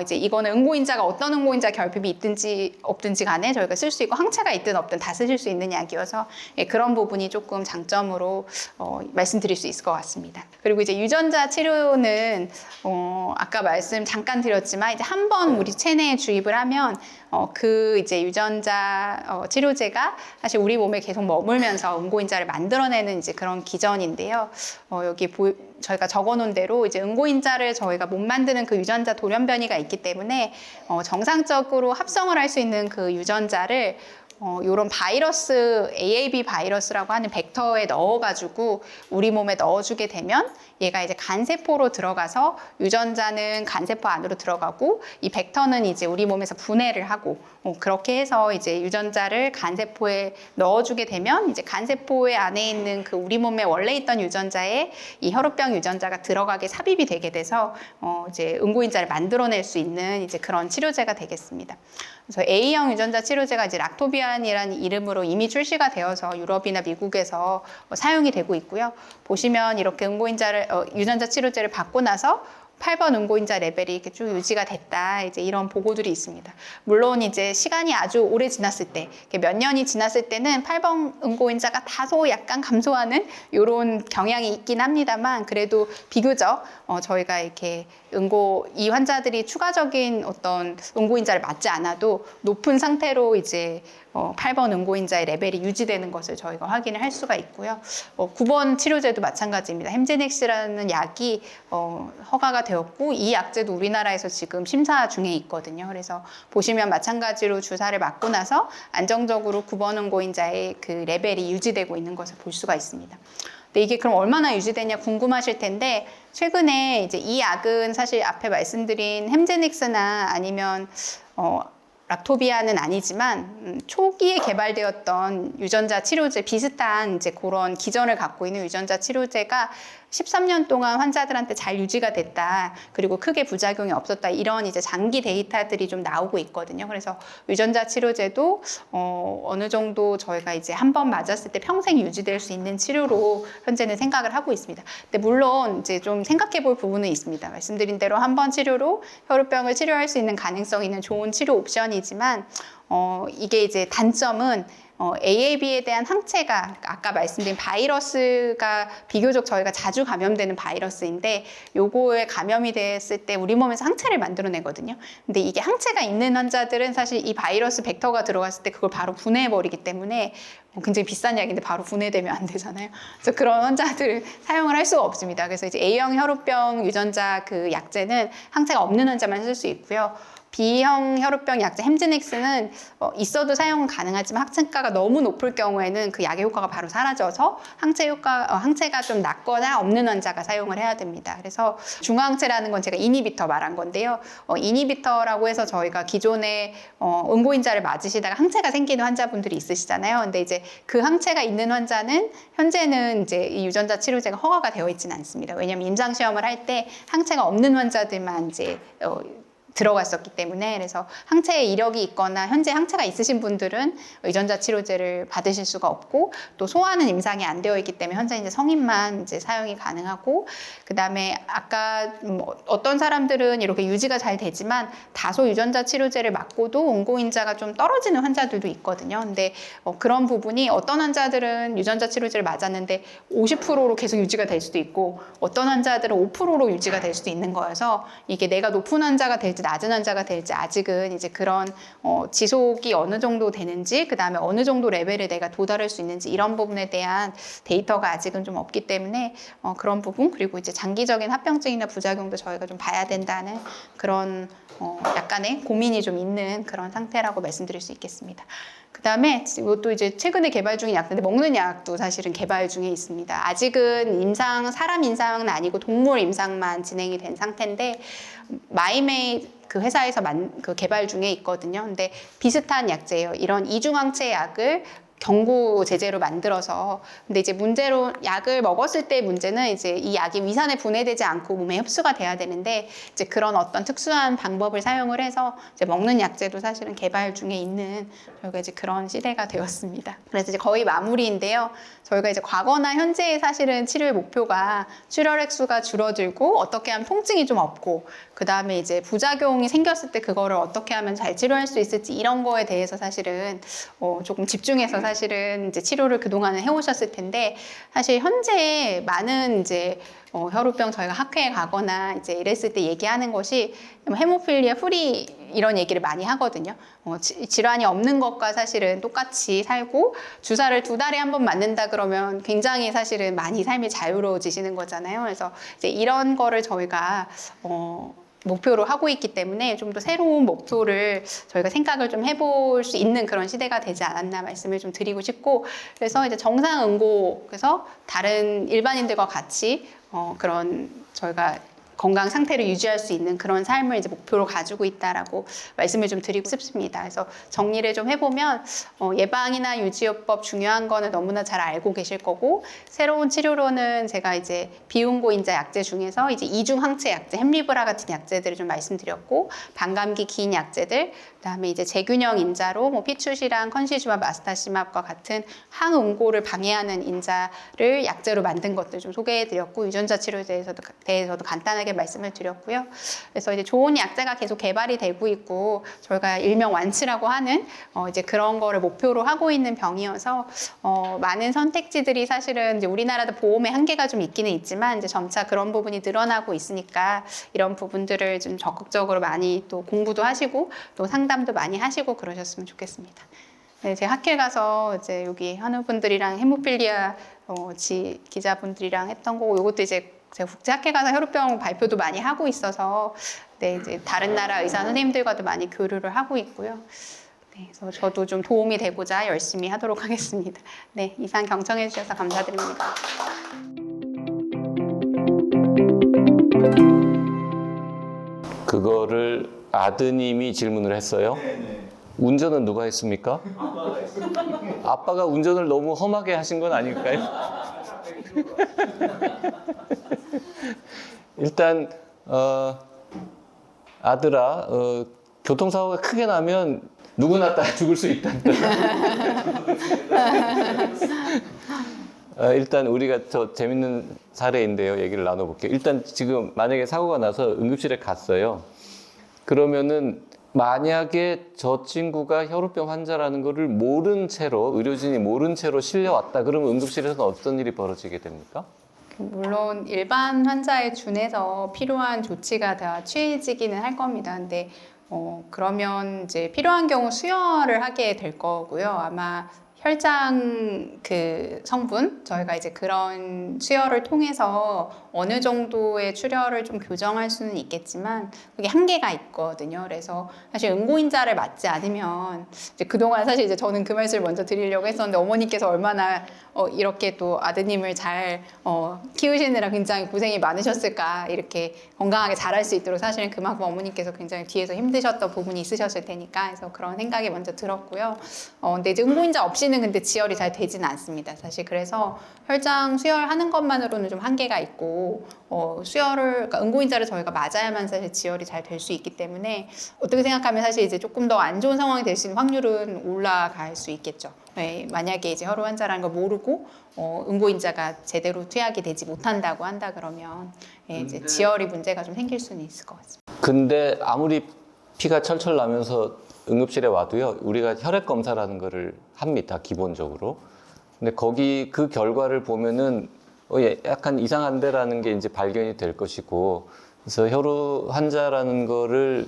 이제 이거는 응고인자가 어떤 응고인자 결핍이 있든지 없든지 간에 저희가 쓸 수 있고 항체가 있든 없든 다 쓰실 수 있는 약이어서 그런 부분이 조금 장점으로 말씀드릴 수 있을 것 같습니다. 그리고 이제 유전자 치료는 아까 말씀 잠깐 드렸지만 이제 한 번 우리 체내에 주입을 하면 그 이제 유전자 치료제가 사실 우리 몸에 계속 머물면서 응고인자를 만들어내는 이제 그런 기전인데요. 여기 저희가 적어놓은 대로 이제 응고인자를 저희가 못 만드는 그 유전자 돌연 변이가 있기 때문에 정상적으로 합성을 할 수 있는 그 유전자를 이런 바이러스, AAV 바이러스라고 하는 벡터에 넣어가지고 우리 몸에 넣어주게 되면 얘가 이제 간세포로 들어가서 유전자는 간세포 안으로 들어가고 이 벡터는 이제 우리 몸에서 분해를 하고 그렇게 해서 이제 유전자를 간세포에 넣어주게 되면 이제 간세포의 안에 있는 그 우리 몸에 원래 있던 유전자에 이 혈우병 유전자가 들어가게 삽입이 되게 돼서 이제 응고인자를 만들어낼 수 있는 이제 그런 치료제가 되겠습니다. 그래서 A형 유전자 치료제가 이제 락토비안이라는 이름으로 이미 출시가 되어서 유럽이나 미국에서 사용이 되고 있고요. 보시면 이렇게 유전자 치료제를 받고 나서 8번 응고인자 레벨이 이렇게 쭉 유지가 됐다. 이제 이런 보고들이 있습니다. 물론 이제 시간이 아주 오래 지났을 때, 몇 년이 지났을 때는 8번 응고인자가 다소 약간 감소하는 이런 경향이 있긴 합니다만, 그래도 비교적 저희가 이렇게 이 환자들이 추가적인 어떤 응고인자를 맞지 않아도 높은 상태로 이제 8번 응고인자의 레벨이 유지되는 것을 저희가 확인을 할 수가 있고요. 9번 치료제도 마찬가지입니다. 햄제넥스라는 약이 허가가 되었고 이 약제도 우리나라에서 지금 심사 중에 있거든요. 그래서 보시면 마찬가지로 주사를 맞고 나서 안정적으로 9번 응고인자의 그 레벨이 유지되고 있는 것을 볼 수가 있습니다. 근데 이게 그럼 얼마나 유지되냐 궁금하실 텐데, 최근에 이제 이 약은 사실 앞에 말씀드린 햄제닉스나 아니면 락토비아는 아니지만 초기에 개발되었던 유전자 치료제 비슷한 이제 그런 기전을 갖고 있는 유전자 치료제가 13년 동안 환자들한테 잘 유지가 됐다. 그리고 크게 부작용이 없었다. 이런 이제 장기 데이터들이 좀 나오고 있거든요. 그래서 유전자 치료제도 어느 정도 저희가 이제 한 번 맞았을 때 평생 유지될 수 있는 치료로 현재는 생각을 하고 있습니다. 근데 물론 이제 좀 생각해 볼 부분은 있습니다. 말씀드린 대로 한 번 치료로 혈우병을 치료할 수 있는 가능성이 있는 좋은 치료 옵션이지만 이게 이제 단점은 AAB에 대한 항체가 아까 말씀드린 바이러스가 비교적 저희가 자주 감염되는 바이러스인데 요거에 감염이 됐을 때 우리 몸에서 항체를 만들어내거든요. 근데 이게 항체가 있는 환자들은 사실 이 바이러스 벡터가 들어갔을 때 그걸 바로 분해해버리기 때문에 굉장히 비싼 약인데 바로 분해되면 안 되잖아요. 그래서 그런 환자들을 사용을 할 수가 없습니다. 그래서 이제 A형 혈우병 유전자 그 약제는 항체가 없는 환자만 쓸 수 있고요. B형 혈우병 약제 햄제닉스는 있어도 사용은 가능하지만 항체가가 너무 높을 경우에는 그 약의 효과가 바로 사라져서 항체가 좀 낮거나 없는 환자가 사용을 해야 됩니다. 그래서 중화항체라는 건 제가 이니비터 말한 건데요. 이니비터라고 해서 저희가 기존에 응고인자를 맞으시다가 항체가 생기는 환자분들이 있으시잖아요. 근데 이제 그 항체가 있는 환자는 현재는 이제 이 유전자 치료제가 허가가 되어 있지는 않습니다. 왜냐하면 임상 시험을 할 때 항체가 없는 환자들만 이제 들어갔었기 때문에, 그래서 항체에 이력이 있거나 현재 항체가 있으신 분들은 유전자 치료제를 받으실 수가 없고, 또 소아는 임상이 안 되어 있기 때문에 현재 이제 성인만 이제 사용이 가능하고, 그 다음에 아까 어떤 사람들은 이렇게 유지가 잘 되지만 다소 유전자 치료제를 맞고도 응고인자가 좀 떨어지는 환자들도 있거든요. 근데 그런 부분이 어떤 환자들은 유전자 치료제를 맞았는데 50%로 계속 유지가 될 수도 있고, 어떤 환자들은 5%로 유지가 될 수도 있는 거여서 이게 내가 높은 환자가 될지 낮은 환자가 될지 아직은 이제 그런 지속이 어느 정도 되는지, 그 다음에 어느 정도 레벨에 내가 도달할 수 있는지 이런 부분에 대한 데이터가 아직은 좀 없기 때문에 그런 부분, 그리고 이제 장기적인 합병증이나 부작용도 저희가 좀 봐야 된다는 그런 약간의 고민이 좀 있는 그런 상태라고 말씀드릴 수 있겠습니다. 그 다음에 이것도 이제 최근에 개발 중인 약인데, 먹는 약도 사실은 개발 중에 있습니다. 아직은 사람 임상은 아니고 동물 임상만 진행이 된 상태인데, 마이메이 그 회사에서 그 개발 중에 있거든요. 근데 비슷한 약제예요. 이런 이중항체 약을 경구 제제로 만들어서, 근데 이제 문제로 약을 먹었을 때 문제는 이제 이 약이 위산에 분해되지 않고 몸에 흡수가 돼야 되는데, 이제 그런 어떤 특수한 방법을 사용을 해서 이제 먹는 약제도 사실은 개발 중에 있는 저희가 이제 그런 시대가 되었습니다. 그래서 이제 거의 마무리인데요. 저희가 이제 과거나 현재의 사실은 치료의 목표가 출혈액 수가 줄어들고 어떻게 하면 통증이 좀 없고, 그 다음에 이제 부작용이 생겼을 때 그거를 어떻게 하면 잘 치료할 수 있을지 이런 거에 대해서 사실은 조금 집중해서 사실은 이제 치료를 그동안은 해오셨을 텐데, 사실 현재 많은 이제 혈우병 저희가 학회에 가거나 이제 이랬을 때 얘기하는 것이 헤모필리아 프리 이런 얘기를 많이 하거든요. 질환이 없는 것과 사실은 똑같이 살고, 주사를 2달에 한 번 맞는다 그러면 굉장히 사실은 많이 삶이 자유로워지시는 거잖아요. 그래서 이제 이런 거를 저희가 목표로 하고 있기 때문에 좀 더 새로운 목표를 저희가 생각을 좀 해볼 수 있는 그런 시대가 되지 않았나 말씀을 좀 드리고 싶고, 그래서 이제 정상응고, 그래서 다른 일반인들과 같이 그런 저희가 건강 상태를 유지할 수 있는 그런 삶을 이제 목표로 가지고 있다라고 말씀을 좀 드리고 싶습니다. 그래서 정리를 좀 해보면 예방이나 유지요법 중요한 거는 너무나 잘 알고 계실 거고, 새로운 치료로는 제가 이제 비응고인자 약제 중에서 이제 이중 항체 약제, 햄리브라 같은 약제들을 좀 말씀드렸고, 반감기 긴 약제들, 그다음에 이제 재균형 인자로 뭐 피추시랑 컨시주마, 마스타시맙과 같은 항응고를 방해하는 인자를 약제로 만든 것들 좀 소개해드렸고, 유전자 치료에 대해서도 간단하게 말씀을 드렸고요. 그래서 이제 좋은 약제가 계속 개발이 되고 있고, 저희가 일명 완치라고 하는 이제 그런 거를 목표로 하고 있는 병이어서 많은 선택지들이 사실은 이제 우리나라도 보험의 한계가 좀 있기는 있지만 이제 점차 그런 부분이 늘어나고 있으니까 이런 부분들을 좀 적극적으로 많이 또 공부도 하시고 또 상담도 많이 하시고 그러셨으면 좋겠습니다. 네, 제가 학회 가서 이제 여기 한우분들이랑 헤모필리아 기자분들이랑 했던 거고, 이것도 이제 제가 국제학회 가서 혈우병 발표도 많이 하고 있어서 네, 이제 다른 나라 의사 선생님들과도 많이 교류를 하고 있고요. 네, 그래서 저도 좀 도움이 되고자 열심히 하도록 하겠습니다. 네, 이상 경청해 주셔서 감사드립니다. 그거를 아드님이 질문을 했어요? 네네. 운전은 누가 했습니까? 아빠가 했어요. 아빠가 운전을 너무 험하게 하신 건 아닐까요? 일단 아들아, 교통사고가 크게 나면 누구나 다 죽을 수 있단다. 일단 우리가 저 재밌는 사례인데요. 얘기를 나눠볼게요. 일단 지금 만약에 사고가 나서 응급실에 갔어요. 그러면은 만약에 저 친구가 혈우병 환자라는 거를 모른 채로, 의료진이 모른 채로 실려왔다. 그러면 응급실에서는 어떤 일이 벌어지게 됩니까? 물론 일반 환자에 준해서 필요한 조치가 다 취해지기는 할 겁니다. 근데 그러면 이제 필요한 경우 수혈을 하게 될 거고요. 아마 혈장 그 성분, 저희가 이제 그런 수혈을 통해서 어느 정도의 출혈을 좀 교정할 수는 있겠지만 그게 한계가 있거든요. 그래서 사실 응고인자를 맞지 않으면 이제 그동안 사실 이제 저는 그 말씀을 먼저 드리려고 했었는데, 어머니께서 얼마나 이렇게 또 아드님을 잘 키우시느라 굉장히 고생이 많으셨을까, 이렇게 건강하게 자랄 수 있도록 사실은 그만큼 어머니께서 굉장히 뒤에서 힘드셨던 부분이 있으셨을 테니까, 그래서 그런 생각이 먼저 들었고요. 근데 이제 응고인자 없이는 근데 지혈이 잘 되지는 않습니다, 사실. 그래서 혈장 수혈하는 것만으로는 좀 한계가 있고, 그러니까 응고인자를 저희가 맞아야만 사실 지혈이 잘 될 수 있기 때문에, 어떻게 생각하면 사실 이제 조금 더 안 좋은 상황이 될 수 있는 확률은 올라갈 수 있겠죠. 네, 만약에 이제 혈우 환자라는 걸 모르고 응고인자가 제대로 투약이 되지 못한다고 한다 그러면 이제 지혈이 문제가 좀 생길 수는 있을 것 같습니다. 근데 아무리 피가 철철 나면서 응급실에 와도요, 우리가 혈액 검사라는 거를 합니다, 기본적으로. 근데 거기 그 결과를 보면은 약간 이상한데라는 게 이제 발견이 될 것이고, 그래서 혈우 환자라는 거를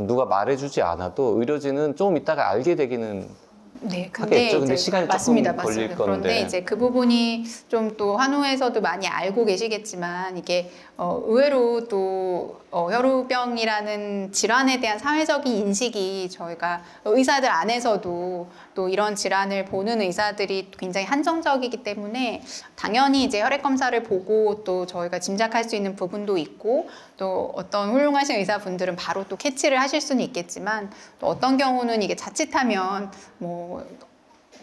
누가 말해주지 않아도 의료진은 조금 있다가 알게 되기는 네, 근데 하겠죠. 근데 이제 시간이 맞습니다, 조금 걸릴 맞습니다. 건데. 그런데 이제 그 부분이 좀 또 한우에서도 많이 알고 계시겠지만, 이게 의외로 또 혈우병이라는 질환에 대한 사회적인 인식이 저희가 의사들 안에서도 또 이런 질환을 보는 의사들이 굉장히 한정적이기 때문에, 당연히 이제 혈액 검사를 보고 또 저희가 짐작할 수 있는 부분도 있고, 또 어떤 훌륭하신 의사분들은 바로 또 캐치를 하실 수는 있겠지만, 또 어떤 경우는 이게 자칫하면 뭐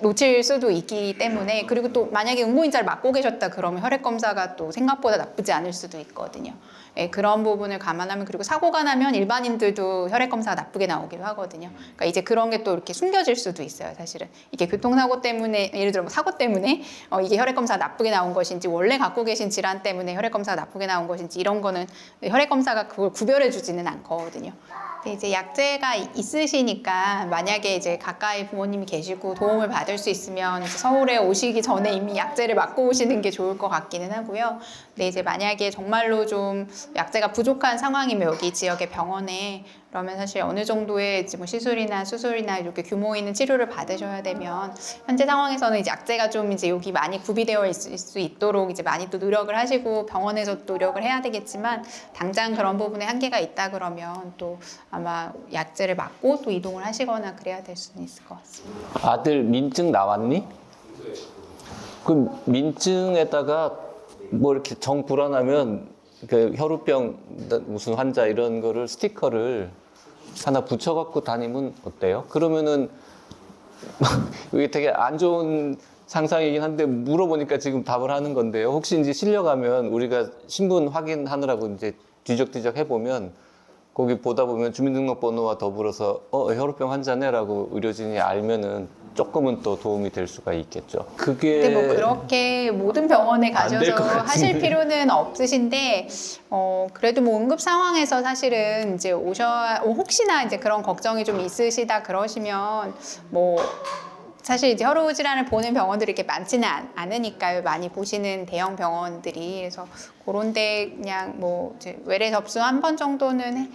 놓칠 수도 있기 때문에, 그리고 또 만약에 응고인자를 맞고 계셨다 그러면 혈액 검사가 또 생각보다 나쁘지 않을 수도 있거든요. 예, 그런 부분을 감안하면, 그리고 사고가 나면 일반인들도 혈액 검사가 나쁘게 나오기도 하거든요. 그러니까 이제 그런 게 또 이렇게 숨겨질 수도 있어요, 사실은. 이게 교통사고 때문에, 예를 들어 뭐 사고 때문에 이게 혈액 검사가 나쁘게 나온 것인지, 원래 갖고 계신 질환 때문에 혈액 검사가 나쁘게 나온 것인지, 이런 거는 혈액 검사가 그걸 구별해 주지는 않거든요. 근데 이제 약제가 있으시니까, 만약에 이제 가까이 부모님이 계시고 도움을 받을 수 있으면 이제 서울에 오시기 전에 이미 약제를 맞고 오시는 게 좋을 것 같기는 하고요. 근데 이제 만약에 정말로 좀 약제가 부족한 상황이면 여기 지역의 병원에 그러면 사실 어느 정도의 이제 뭐 시술이나 수술이나 이렇게 규모 있는 치료를 받으셔야 되면 현재 상황에서는 이제 약제가 좀 이제 여기 많이 구비되어 있을 수 있도록 이제 많이 또 노력을 하시고 병원에서 노력을 해야 되겠지만 당장 그런 부분에 한계가 있다 그러면 또 아마 약제를 맞고 또 이동을 하시거나 그래야 될 수는 있을 것 같습니다. 아들 민증 나왔니? 그 민증에다가 뭐 이렇게 정 불안하면 그 혈우병 무슨 환자 이런 거를 스티커를 하나 붙여갖고 다니면 어때요? 그러면은 이게 되게 안 좋은 상상이긴 한데 물어보니까 지금 답을 하는 건데요. 혹시 이제 실려가면 우리가 신분 확인하느라고 이제 뒤적뒤적 해보면 거기 보다 보면 주민등록번호와 더불어서 혈우병 환자네라고 의료진이 알면은 조금은 또 도움이 될 수가 있겠죠. 그게 근데 뭐 그렇게 모든 병원에 안될 가셔서 것 같은데. 하실 필요는 없으신데 그래도 뭐 응급 상황에서 사실은 이제 혹시나 이제 그런 걱정이 좀 있으시다 그러시면 뭐 사실 이제 혈우 질환을 보는 병원들이 이렇게 많지는 않으니까요. 많이 보시는 대형 병원들이. 그래서 그런데 그냥 뭐 이제 외래 접수 한 번 정도는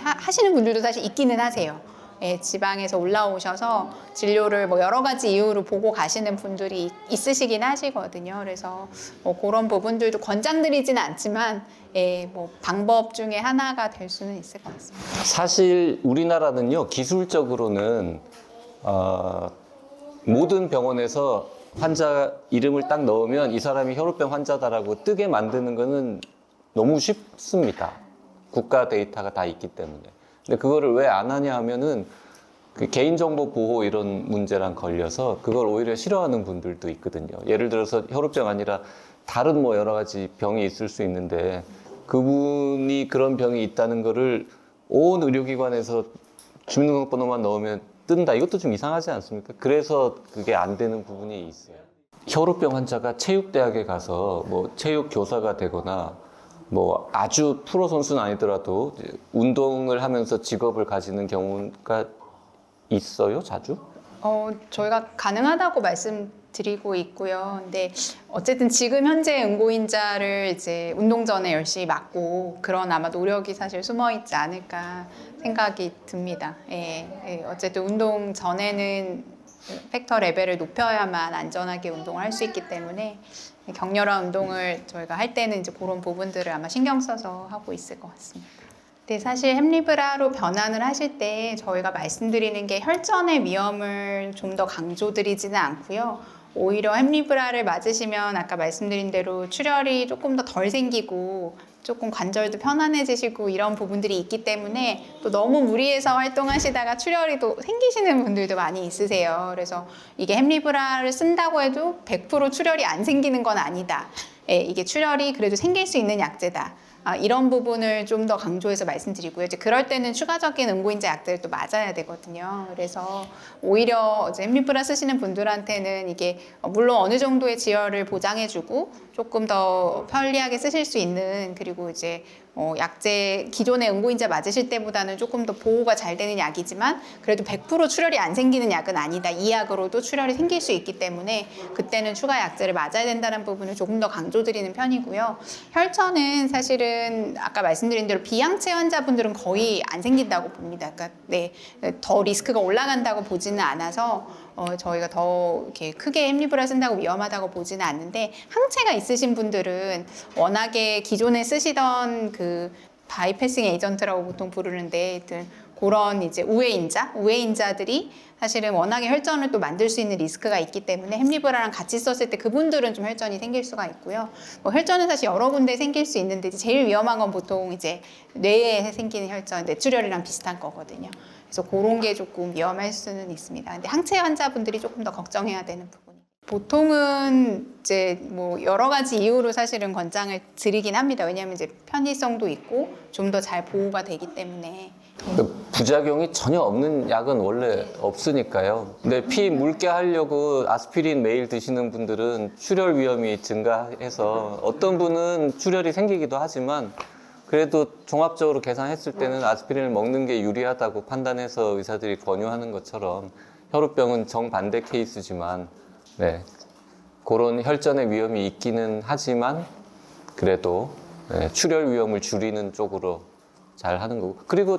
하시는 분들도 사실 있기는 하세요. 예, 지방에서 올라오셔서 진료를 뭐 여러 가지 이유로 보고 가시는 분들이 있으시긴 하시거든요. 그래서 뭐 그런 부분들도 권장드리지는 않지만 예, 뭐 방법 중에 하나가 될 수는 있을 것 같습니다. 사실 우리나라는요 기술적으로는 모든 병원에서 환자 이름을 딱 넣으면 이 사람이 혈우병 환자다라고 뜨게 만드는 거는 너무 쉽습니다. 국가 데이터가 다 있기 때문에. 근데 그거를 왜 안 하냐 하면은 그 개인정보 보호 이런 문제랑 걸려서 그걸 오히려 싫어하는 분들도 있거든요. 예를 들어서 혈우병 아니라 다른 뭐 여러 가지 병이 있을 수 있는데 그분이 그런 병이 있다는 거를 온 의료기관에서 주민등록번호만 넣으면 뜬다. 이것도 좀 이상하지 않습니까? 그래서 그게 안 되는 부분이 있어요. 혈우병 환자가 체육대학에 가서 뭐 체육 교사가 되거나 뭐 아주 프로 선수는 아니더라도 이제 운동을 하면서 직업을 가지는 경우가 있어요, 자주? 저희가 가능하다고 말씀드리고 있고요. 근데 어쨌든 지금 현재 응고인자를 이제 운동 전에 열심히 맞고 그런 아마 노력이 사실 숨어 있지 않을까 생각이 듭니다. 예, 어쨌든 운동 전에는 팩터 레벨을 높여야만 안전하게 운동을 할 수 있기 때문에 격렬한 운동을 저희가 할 때는 이제 그런 부분들을 아마 신경 써서 하고 있을 것 같습니다. 근데 사실 햄리브라로 변환을 하실 때 저희가 말씀드리는 게 혈전의 위험을 좀 더 강조드리지는 않고요. 오히려 햄리브라를 맞으시면 아까 말씀드린 대로 출혈이 조금 더 덜 생기고 조금 관절도 편안해지시고 이런 부분들이 있기 때문에 또 너무 무리해서 활동하시다가 출혈이 또 생기시는 분들도 많이 있으세요. 그래서 이게 햄리브라를 쓴다고 해도 100% 출혈이 안 생기는 건 아니다. 예, 이게 출혈이 그래도 생길 수 있는 약제다. 이런 부분을 좀 더 강조해서 말씀드리고요. 이제 그럴 때는 추가적인 응고인자 약들을 또 맞아야 되거든요. 그래서 오히려 이제 햄리브라 쓰시는 분들한테는 이게 물론 어느 정도의 지혈을 보장해주고 조금 더 편리하게 쓰실 수 있는 그리고 이제 약제 기존의 응고인자 맞으실 때보다는 조금 더 보호가 잘 되는 약이지만 그래도 100% 출혈이 안 생기는 약은 아니다. 이 약으로도 출혈이 생길 수 있기 때문에 그때는 추가 약제를 맞아야 된다는 부분을 조금 더 강조드리는 편이고요. 혈전은 사실은 아까 말씀드린 대로 비양체 환자분들은 거의 안 생긴다고 봅니다. 그러니까 더 리스크가 올라간다고 보지는 않아서 저희가 더 이렇게 크게 햄리브라 쓴다고 위험하다고 보지는 않는데 항체가 있으신 분들은 워낙에 기존에 쓰시던 그 바이패싱 에이전트라고 보통 부르는데 그런 이제 우회인자들이 사실은 워낙에 혈전을 또 만들 수 있는 리스크가 있기 때문에 햄리브라랑 같이 썼을 때 그분들은 좀 혈전이 생길 수가 있고요. 뭐 혈전은 사실 여러 군데 생길 수 있는데 제일 위험한 건 보통 이제 뇌에 생기는 혈전, 뇌출혈이랑 비슷한 거거든요. 그래서 그런 게 조금 위험할 수는 있습니다. 근데 항체 환자분들이 조금 더 걱정해야 되는 부분이. 보통은 이제 뭐 여러 가지 이유로 사실은 권장을 드리긴 합니다. 왜냐하면 이제 편의성도 있고 좀 더 잘 보호가 되기 때문에. 부작용이 전혀 없는 약은 원래 없으니까요. 근데 피 묽게 하려고 아스피린 매일 드시는 분들은 출혈 위험이 증가해서 어떤 분은 출혈이 생기기도 하지만 그래도 종합적으로 계산했을 때는 아스피린을 먹는 게 유리하다고 판단해서 의사들이 권유하는 것처럼 혈우병은 정반대 케이스지만 네, 그런 혈전의 위험이 있기는 하지만 그래도 출혈 위험을 줄이는 쪽으로 잘 하는 거고. 그리고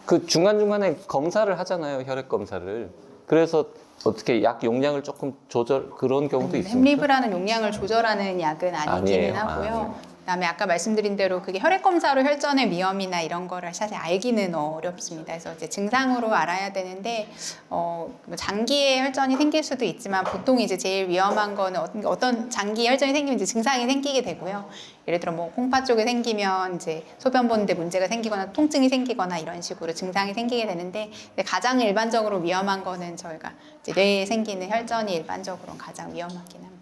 그 중간중간에 검사를 하잖아요. 혈액 검사를. 그래서 어떻게 약 용량을 조금 조절 그런 경우도 있습니다. 햄리브라는 용량을 조절하는 약은 아니기는 아니에요. 하고요. 그다음에 아까 말씀드린 대로 그게 혈액 검사로 혈전의 위험이나 이런 거를 사실 알기는 어렵습니다. 그래서 이제 증상으로 알아야 되는데 뭐 장기에 혈전이 생길 수도 있지만 보통 이제 제일 위험한 거는 어떤 장기 혈전이 생기면 이제 증상이 생기게 되고요. 예를 들어 뭐 콩팥 쪽에 생기면 이제 소변 보는데 문제가 생기거나 통증이 생기거나 이런 식으로 증상이 생기게 되는데 근데 가장 일반적으로 위험한 거는 저희가 이제 뇌에 생기는 혈전이 일반적으로 가장 위험하긴 합니다.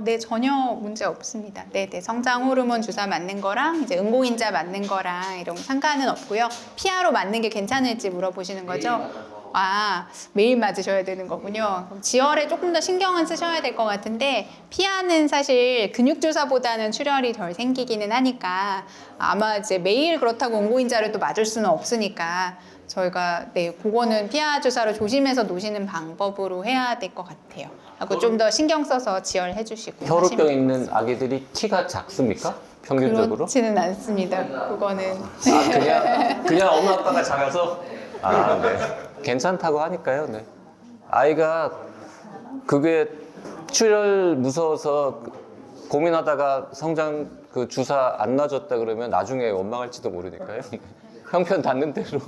네, 전혀 문제 없습니다. 네, 성장 호르몬 주사 맞는 거랑 이제 응고인자 맞는 거랑 이런 거 상관은 없고요. 피하로 맞는 게 괜찮을지 물어보시는 거죠? 매일 맞으셔야 되는 거군요. 그럼 지혈에 조금 더 신경은 쓰셔야 될 것 같은데 피하는 사실 근육 주사보다는 출혈이 덜 생기기는 하니까 아마 이제 매일 그렇다고 응고인자를 또 맞을 수는 없으니까 저희가 그거는 피하 주사를 조심해서 놓으시는 방법으로 해야 될 것 같아요. 하고 좀 더 신경 써서 지혈해 주시고. 혈우병 있는 아기들이 키가 작습니까? 평균적으로? 그렇지는 않습니다. 그거는 그냥 엄마 아빠가 작아서 네. 괜찮다고 하니까요. 네. 아이가 그게 출혈 무서워서 고민하다가 성장 그 주사 안 놔줬다 그러면 나중에 원망할지도 모르니까요. 형편 닿는 대로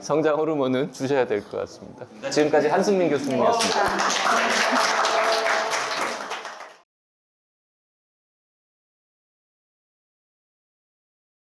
성장 호르몬은 주셔야 될 것 같습니다. 지금까지 한승민 교수님이었습니다.